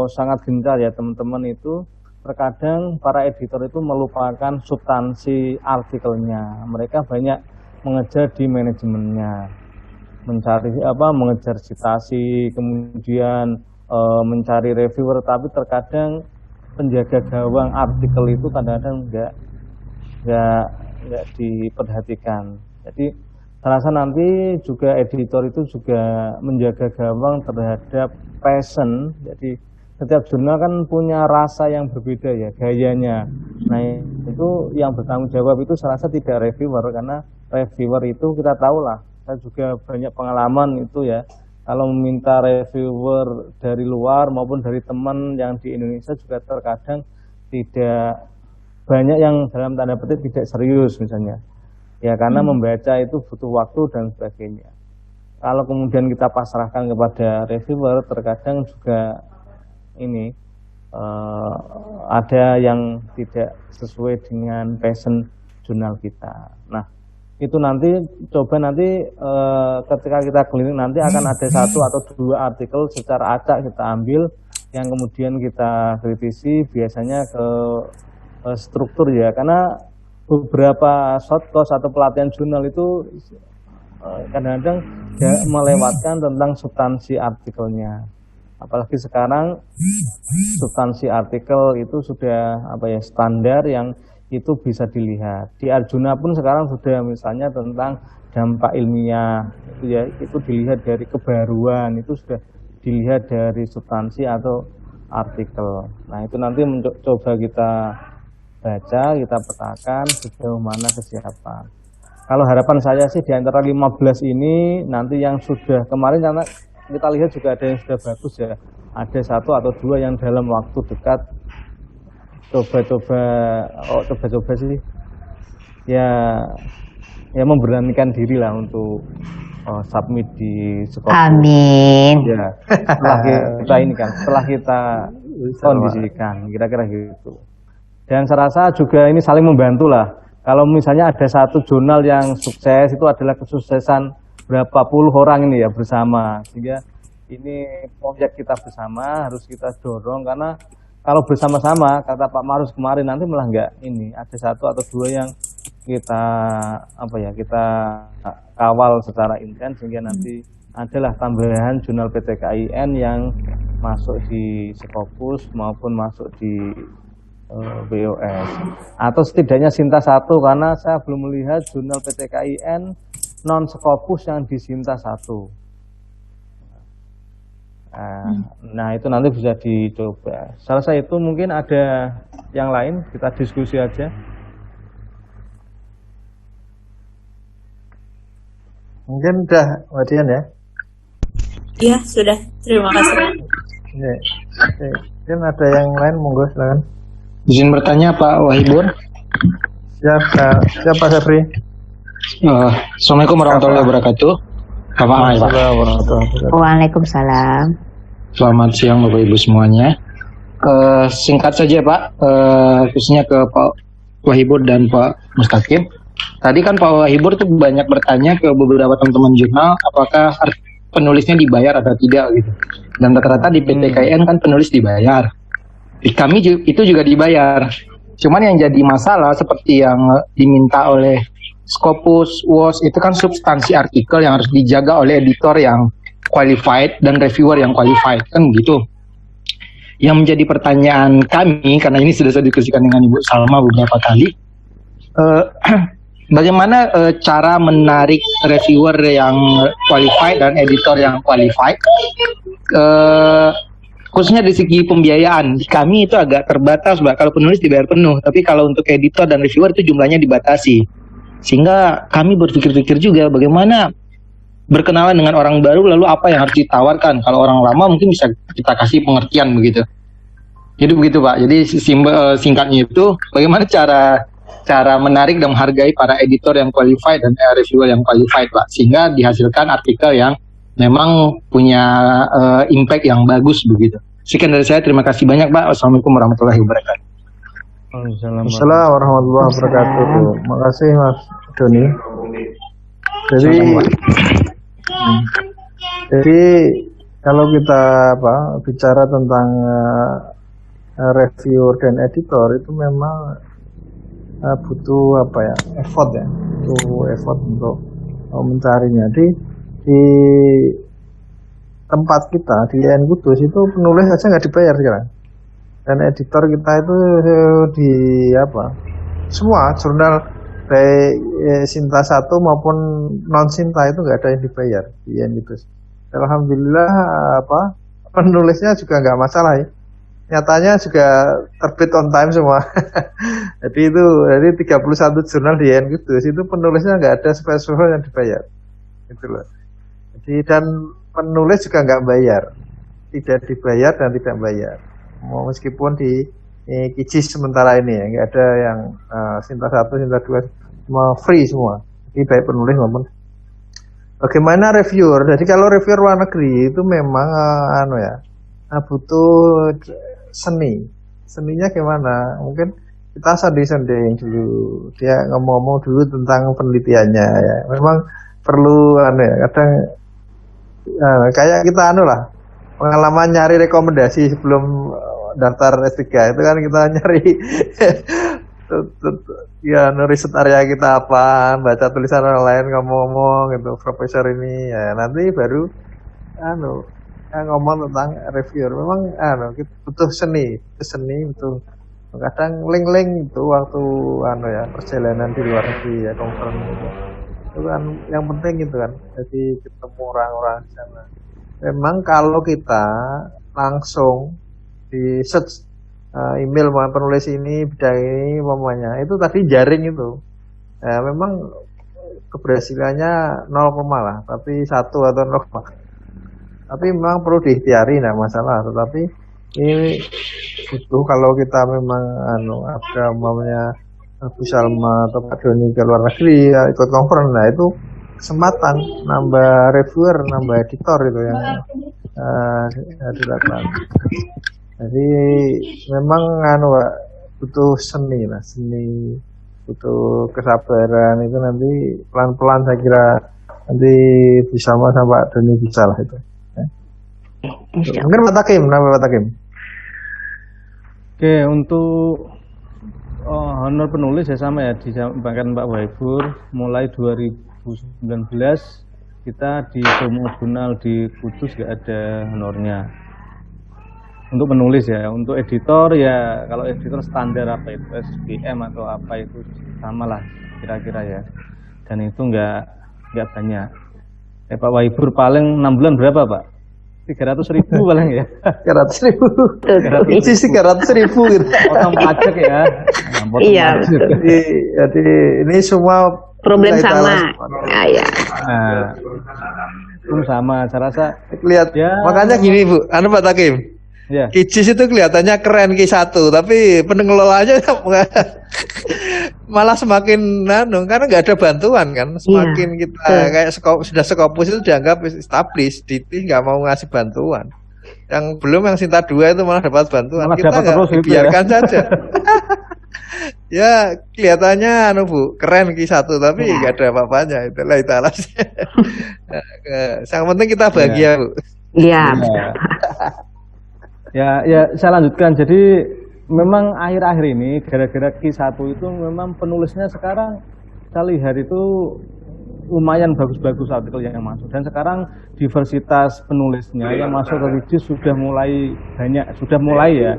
sangat gencar ya teman-teman itu, terkadang para editor itu melupakan substansi artikelnya. Mereka banyak mengejar di manajemennya, mengejar citasi, kemudian mencari reviewer, tapi terkadang penjaga gawang artikel itu kadang-kadang nggak diperhatikan. Jadi saya rasa nanti juga editor itu juga menjaga gawang terhadap passion. Jadi setiap jurnal kan punya rasa yang berbeda ya, gayanya. Nah itu yang bertanggung jawab itu saya rasa tidak reviewer, karena reviewer itu kita tahu lah, saya juga banyak pengalaman itu ya, kalau meminta reviewer dari luar maupun dari teman yang di Indonesia juga terkadang tidak banyak yang dalam tanda petik tidak serius misalnya. Ya karena membaca itu butuh waktu dan sebagainya. Kalau kemudian kita pasrahkan kepada reviewer, terkadang juga ini ada yang tidak sesuai dengan passion jurnal kita. Nah itu nanti coba nanti ketika kita keliling nanti akan ada 1 atau 2 artikel secara acak kita ambil, yang kemudian kita kritisi biasanya ke struktur ya, karena beberapa short course atau pelatihan jurnal itu kadang-kadang melewatkan tentang substansi artikelnya. Apalagi sekarang substansi artikel itu sudah standar yang itu bisa dilihat. Di Arjuna pun sekarang sudah misalnya tentang dampak ilmiah itu ya, itu dilihat dari kebaruan, itu sudah dilihat dari substansi atau artikel. Nah itu nanti coba kita baca, kita petakan sejauh mana kesiapan. Kalau harapan saya sih di antara 15 ini nanti yang sudah kemarin, karena kita lihat juga ada yang sudah bagus ya, ada 1 atau 2 yang dalam waktu dekat coba-coba sih ya memberanikan diri lah untuk submit di Skopus. Amin. Ya, setelah kita kondisikan, kira-kira gitu. Dan saya rasa juga ini saling membantu lah. Kalau misalnya ada satu jurnal yang sukses, itu adalah kesuksesan berapa puluh orang ini ya bersama. Sehingga ini proyek kita bersama harus kita dorong, karena kalau bersama-sama, kata Pak Marus kemarin, nanti malah enggak ini, ada 1 atau 2 yang kita kita kawal secara intens, sehingga nanti adalah tambahan jurnal PTKIN yang masuk di Skopus maupun masuk di BOS, atau setidaknya Sinta 1, karena saya belum melihat jurnal PTKIN non Skopus yang di Sinta 1. Nah itu nanti bisa dicoba. Salah satu itu mungkin ada yang lain, kita diskusi aja. Mungkin udah, Mbak Dian ya? Iya, sudah. Terima kasih. Ya. Mungkin ada yang lain, monggo silakan. Izin bertanya Pak Wahibur. Siapa Safri? Assalamualaikum warahmatullahi wabarakatuh. Waalaikumsalam. Selamat siang Bapak Ibu semuanya. Singkat saja Pak, khususnya ke Pak Wahibur dan Pak Mustaqim. Tadi kan Pak Wahibur tuh banyak bertanya ke beberapa teman-teman jurnal, apakah penulisnya dibayar atau tidak gitu. Dan rata-rata di PTKIN kan penulis dibayar. Di kami itu juga dibayar. Cuman yang jadi masalah seperti yang diminta oleh Skopus, WOS, itu kan substansi artikel yang harus dijaga oleh editor yang qualified dan reviewer yang qualified, kan gitu. Yang menjadi pertanyaan kami, karena ini sudah saya diskusikan dengan Ibu Salma beberapa kali, bagaimana cara menarik reviewer yang qualified dan editor yang qualified, khususnya dari segi pembiayaan. Kami itu agak terbatas, Mbak. Kalau penulis dibayar penuh, tapi kalau untuk editor dan reviewer itu jumlahnya dibatasi. Sehingga kami berpikir-pikir juga bagaimana berkenalan dengan orang baru, lalu apa yang harus ditawarkan. Kalau orang lama mungkin bisa kita kasih pengertian begitu. Jadi begitu Pak. Jadi singkatnya itu bagaimana cara menarik dan menghargai para editor yang qualified dan reviewer yang qualified Pak, sehingga dihasilkan artikel yang memang punya impact yang bagus begitu. Sekian dari saya, terima kasih banyak Pak. Wassalamualaikum warahmatullahi wabarakatuh. Assalamualaikum warahmatullahi wabarakatuh. Terima kasih Mas Doni. Jadi kalau kita bicara tentang reviewer dan editor, itu memang butuh effort ya, butuh effort untuk mencarinya. Di tempat kita di IAIN Kudus itu penulis aja nggak dibayar sekarang, dan editor kita itu semua jurnal baik Sinta 1 maupun non Sinta itu nggak ada yang dibayar di IAIN Kudus. Alhamdulillah penulisnya juga nggak masalah ya. Nyatanya juga terbit on time semua. Jadi 31 jurnal di IAIN Kudus itu penulisnya nggak ada spesial yang dibayar. Gitu loh. Jadi dan penulis juga nggak bayar, tidak dibayar dan tidak bayar. Meskipun di Kijis sementara ini ya, nggak ada yang Sinta 1, Sinta 2 semua free semua. Jadi baik penulis maupun bagaimana reviewer. Jadi kalau reviewer luar negeri itu memang butuh seninya gimana? Mungkin kita sonding dulu, dia ngomong dulu tentang penelitiannya ya. Memang perlu kadang kayak kita pengalaman nyari rekomendasi sebelum daftar S3 itu kan kita nyari riset area kita apa, baca tulisan orang lain ngomong gitu, profesor ini ya, nanti baru ngomong tentang reviewer. Memang kita butuh seni butuh kadang link itu waktu perjalanan di luar negeri ya, conference gitu. Itu kan yang penting gitu kan, jadi ketemu orang-orang di sana. Memang kalau kita langsung di search email penulis ini bidang ini umpamanya itu tadi jaring itu memang keberhasilannya 0, lah tapi 1 atau 0, tapi memang perlu diikhtiari masalah, tetapi ini itu kalau kita memang ada umpamanya Bu Salma atau Pak Doni ke luar negeri ya, ikut conference, nah itu kesempatan nambah reviewer, nambah editor itu yang dilakukan. Jadi memang Pak, butuh seni lah, butuh kesabaran, itu nanti pelan-pelan saya kira nanti bisa sama Pak Doni bisa lah itu. Mungkin Pak Takim, nama Pak Takim. Oke, untuk honor penulis ya sama ya disampaikan Pak Wahibur, mulai 2019 kita di semua jurnal di Kudus gak ada honornya. Untuk penulis ya, untuk editor ya kalau editor standar apa itu SBM atau apa itu sama lah kira-kira ya. Dan itu nggak banyak. Pak Wahibur paling 6 bulan berapa Pak? 300.000 paling ya. 300.000. 300.000 gitu. Potong pajak ya. Iya. Jadi ini semua problem sama. Ya. Nah, itu sama. Saya rasa lihat. Ya. Makanya gini Bu, Pak Takim. Ya. Kijis itu kelihatannya keren Q1, tapi pengelolanya malah semakin karena nggak ada bantuan kan. Semakin kita kayak sudah Skopus itu dianggap established, DT nggak mau ngasih bantuan. Yang belum yang Sinta 2 itu malah dapat bantuan. Malah kita nggak biarkan ya. Saja. Ya kelihatannya Bu keren Q1 tapi nggak ada apa-apanya, itulah itu alasnya. Yang penting kita bahagia Bu. Iya. Ya saya lanjutkan. Jadi memang akhir-akhir ini gara-gara Q1 itu memang penulisnya sekarang saya lihat itu lumayan bagus-bagus artikel yang masuk, dan sekarang diversitas penulisnya yang masuk ke Kijis sudah mulai banyak, ya.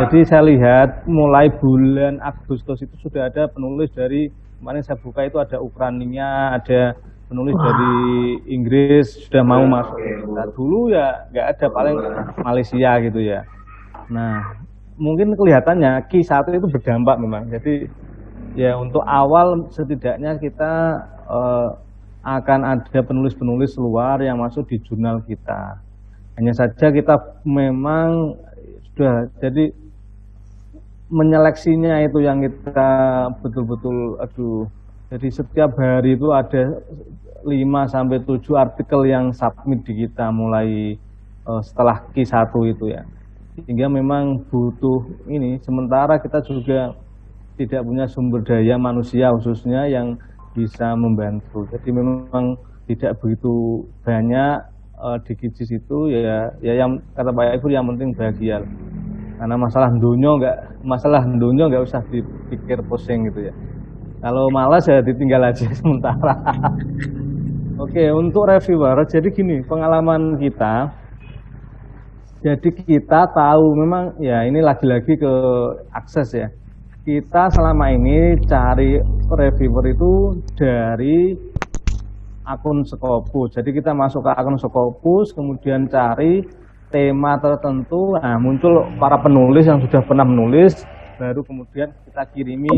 Jadi saya lihat mulai bulan Agustus itu sudah ada penulis dari kemarin saya buka itu ada Ukraina, ada penulis dari Inggris sudah mau masuk. Nah, dulu ya nggak ada, paling Malaysia gitu ya. Nah mungkin kelihatannya Q1 itu berdampak memang. Jadi ya untuk awal setidaknya kita akan ada penulis-penulis luar yang masuk di jurnal kita. Hanya saja kita memang sudah jadi menyeleksinya itu yang kita betul-betul jadi setiap hari itu ada 5-7 artikel yang submit di kita mulai setelah Q1 itu ya. Sehingga memang butuh ini, sementara kita juga tidak punya sumber daya manusia khususnya yang bisa membantu. Jadi memang tidak begitu banyak di Kijis itu ya yang kata Pak Ibu yang penting bahagia. Karena masalah dunia nggak usah dipikir pusing gitu ya. Kalau malas ya ditinggal aja sementara. Oke, untuk reviewer, jadi gini pengalaman kita. Jadi kita tahu memang ya ini lagi-lagi ke akses ya. Kita selama ini cari reviewer itu dari akun Scopus. Jadi kita masuk ke akun Scopus, kemudian cari tema tertentu. Nah, muncul para penulis yang sudah pernah menulis, baru kemudian kita kirimi.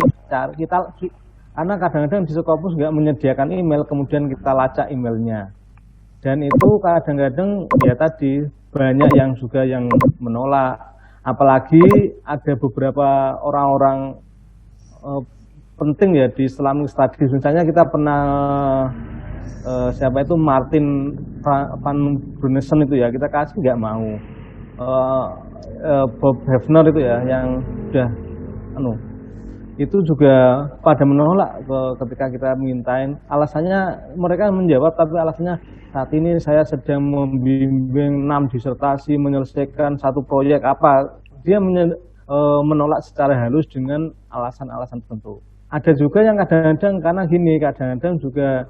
Karena kadang-kadang di Scopus nggak menyediakan email, kemudian kita lacak emailnya. Dan itu kadang-kadang ya tadi banyak yang juga yang menolak. Apalagi ada beberapa orang-orang penting ya di Islamic Studies. Misalnya kita pernah siapa itu Martin van Brunessen itu ya, kita kasih nggak mau. Bob Hefner itu ya yang sudah itu juga pada menolak ketika kita mintain. Alasannya mereka menjawab, tapi alasannya saat ini saya sedang membimbing 6 disertasi menyelesaikan 1 proyek apa. Dia menolak secara halus dengan alasan-alasan tertentu. Ada juga yang kadang-kadang karena gini, kadang-kadang juga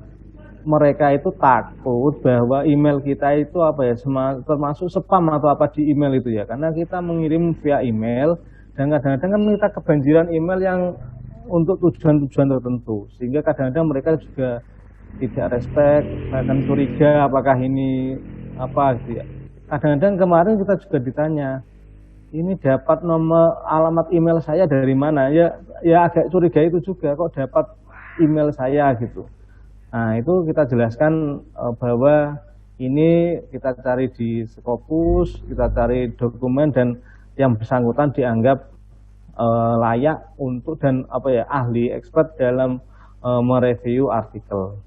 mereka itu takut bahwa email kita itu apa ya, termasuk spam atau apa di email itu ya. Karena kita mengirim via email dan kadang-kadang kan kita kebanjiran email yang untuk tujuan-tujuan tertentu. Sehingga kadang-kadang mereka juga tidak respect, bahkan curiga apakah ini apa gitu ya. Kadang-kadang kemarin kita juga ditanya, ini dapat nomor alamat email saya dari mana? Ya agak curiga itu juga, kok dapat email saya gitu. Nah, itu kita jelaskan bahwa ini kita cari di Scopus, kita cari dokumen dan yang bersangkutan dianggap layak untuk dan ahli expert dalam mereview artikel.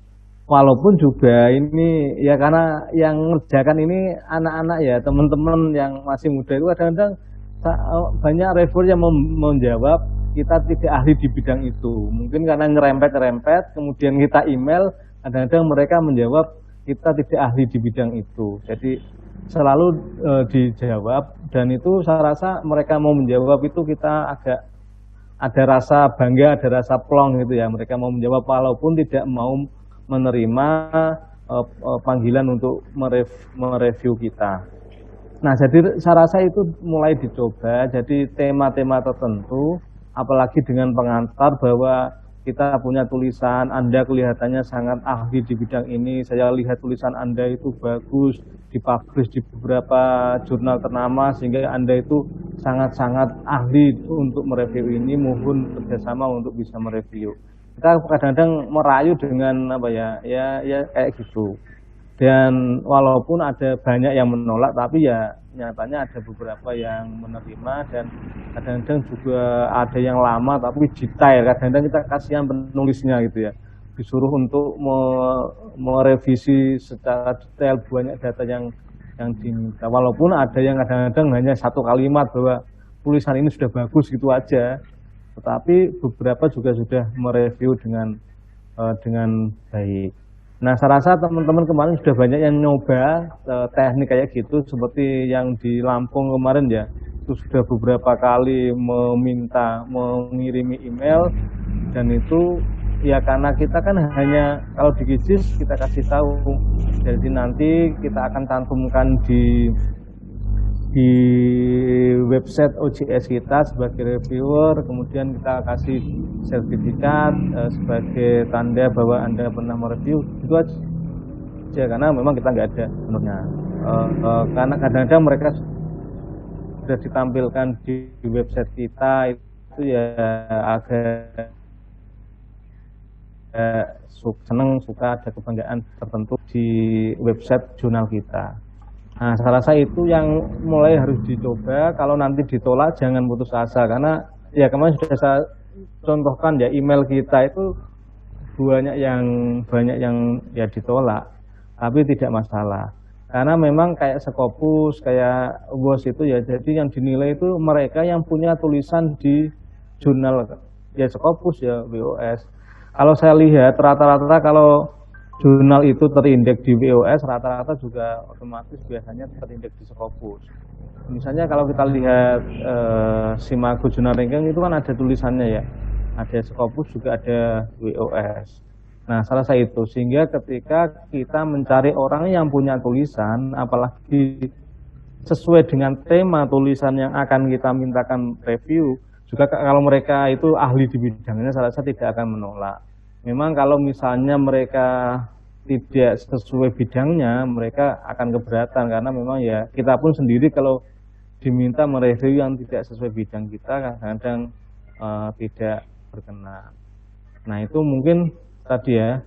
Walaupun juga ini ya karena yang ngerjakan ini anak-anak ya, teman-teman yang masih muda itu kadang-kadang banyak reviewer yang menjawab kita tidak ahli di bidang itu. Mungkin karena nyerempet-nyerempet, kemudian kita email, kadang-kadang mereka menjawab kita tidak ahli di bidang itu. Jadi selalu dijawab, dan itu saya rasa mereka mau menjawab itu kita agak ada rasa bangga, ada rasa plong gitu ya. Mereka mau menjawab walaupun tidak mau menerima panggilan untuk mereview kita. Nah, jadi saya rasa itu mulai dicoba, jadi tema-tema tertentu, apalagi dengan pengantar bahwa kita punya tulisan, Anda kelihatannya sangat ahli di bidang ini, saya lihat tulisan Anda itu bagus, dipublish di beberapa jurnal ternama, sehingga Anda itu sangat-sangat ahli untuk mereview ini, mohon kerjasama untuk bisa mereview. Kita kadang-kadang merayu dengan ya kayak gitu. Dan walaupun ada banyak yang menolak, tapi ya nyatanya ada beberapa yang menerima, dan kadang-kadang juga ada yang lama tapi detail. Kadang-kadang kita kasihan penulisnya gitu ya, disuruh untuk merevisi secara detail banyak data yang diminta. Walaupun ada yang kadang-kadang hanya satu kalimat bahwa tulisan ini sudah bagus gitu aja, tetapi beberapa juga sudah mereview dengan baik. Nah, saya rasa teman-teman kemarin sudah banyak yang nyoba teknik kayak gitu, seperti yang di Lampung kemarin ya, itu sudah beberapa kali mengirimi email, dan itu ya karena kita kan hanya kalau di Gijis kita kasih tahu, jadi nanti kita akan cantumkan di website OJS kita sebagai reviewer, kemudian kita kasih sertifikat sebagai tanda bahwa Anda pernah mereview, itu aja, karena memang kita nggak ada sebenarnya. Karena kadang-kadang mereka sudah ditampilkan di website kita, itu ya agak senang, suka ada kebanggaan tertentu di website jurnal kita. Nah, saya rasa itu yang mulai harus dicoba. Kalau nanti ditolak jangan putus asa, karena ya kemarin sudah saya contohkan ya, email kita itu banyak yang ya ditolak, tapi tidak masalah. Karena memang kayak Scopus, kayak WOS itu ya, jadi yang dinilai itu mereka yang punya tulisan di jurnal ya Scopus ya WOS. Kalau saya lihat rata-rata kalau jurnal itu terindeks di WOS, rata-rata juga otomatis biasanya terindeks di Scopus. Misalnya kalau kita lihat Simago Journal Ranking itu kan ada tulisannya ya, ada Scopus juga ada WOS. Nah, salah satu itu, sehingga ketika kita mencari orang yang punya tulisan, apalagi sesuai dengan tema tulisan yang akan kita mintakan review, juga kalau mereka itu ahli di bidangnya, saya rasa tidak akan menolak. Memang kalau misalnya mereka tidak sesuai bidangnya, mereka akan keberatan, karena memang ya kita pun sendiri kalau diminta mereview yang tidak sesuai bidang kita kadang-kadang tidak berkenan. Nah, itu mungkin tadi ya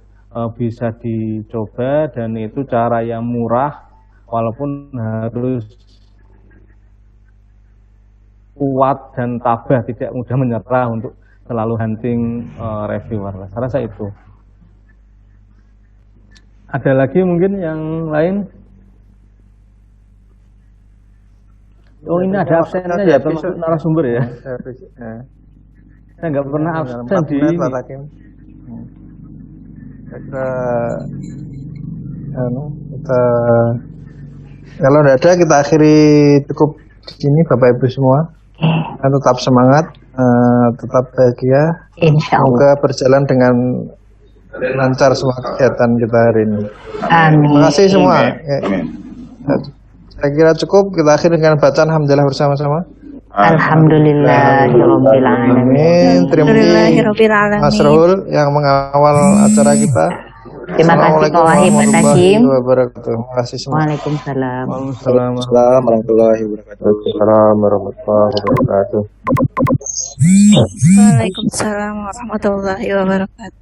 bisa dicoba, dan itu cara yang murah, walaupun harus kuat dan tabah, tidak mudah menyerah untuk selalu hunting reviewer. Saya rasa itu. Ada lagi mungkin yang lain? Oh, ini ada absennya ya, termasuk narasumber ya. Saya nggak pernah absen di ini. Kalau tidak ada, kita akhiri cukup di sini Bapak Ibu semua. Tetap semangat, tetap bahagia. Semoga berjalan dengan lancar semua kegiatan kita hari ini. Amin. Terima kasih semua. Saya kira cukup, kita akhiri dengan bacaan alhamdulillah bersama-sama. Alhamdulillahirabbil alamin. Terima kasih Mas Rahul yang mengawal acara kita. Terima kasih Pak Wahib, Pak Takim. Terima kasih semua. Waalaikumsalam. Waalaikumsalam. Warahmatullahi wabarakatuh. Waalaikumsalam warahmatullahi wabarakatuh. Waalaikumsalam warahmatullahi wabarakatuh.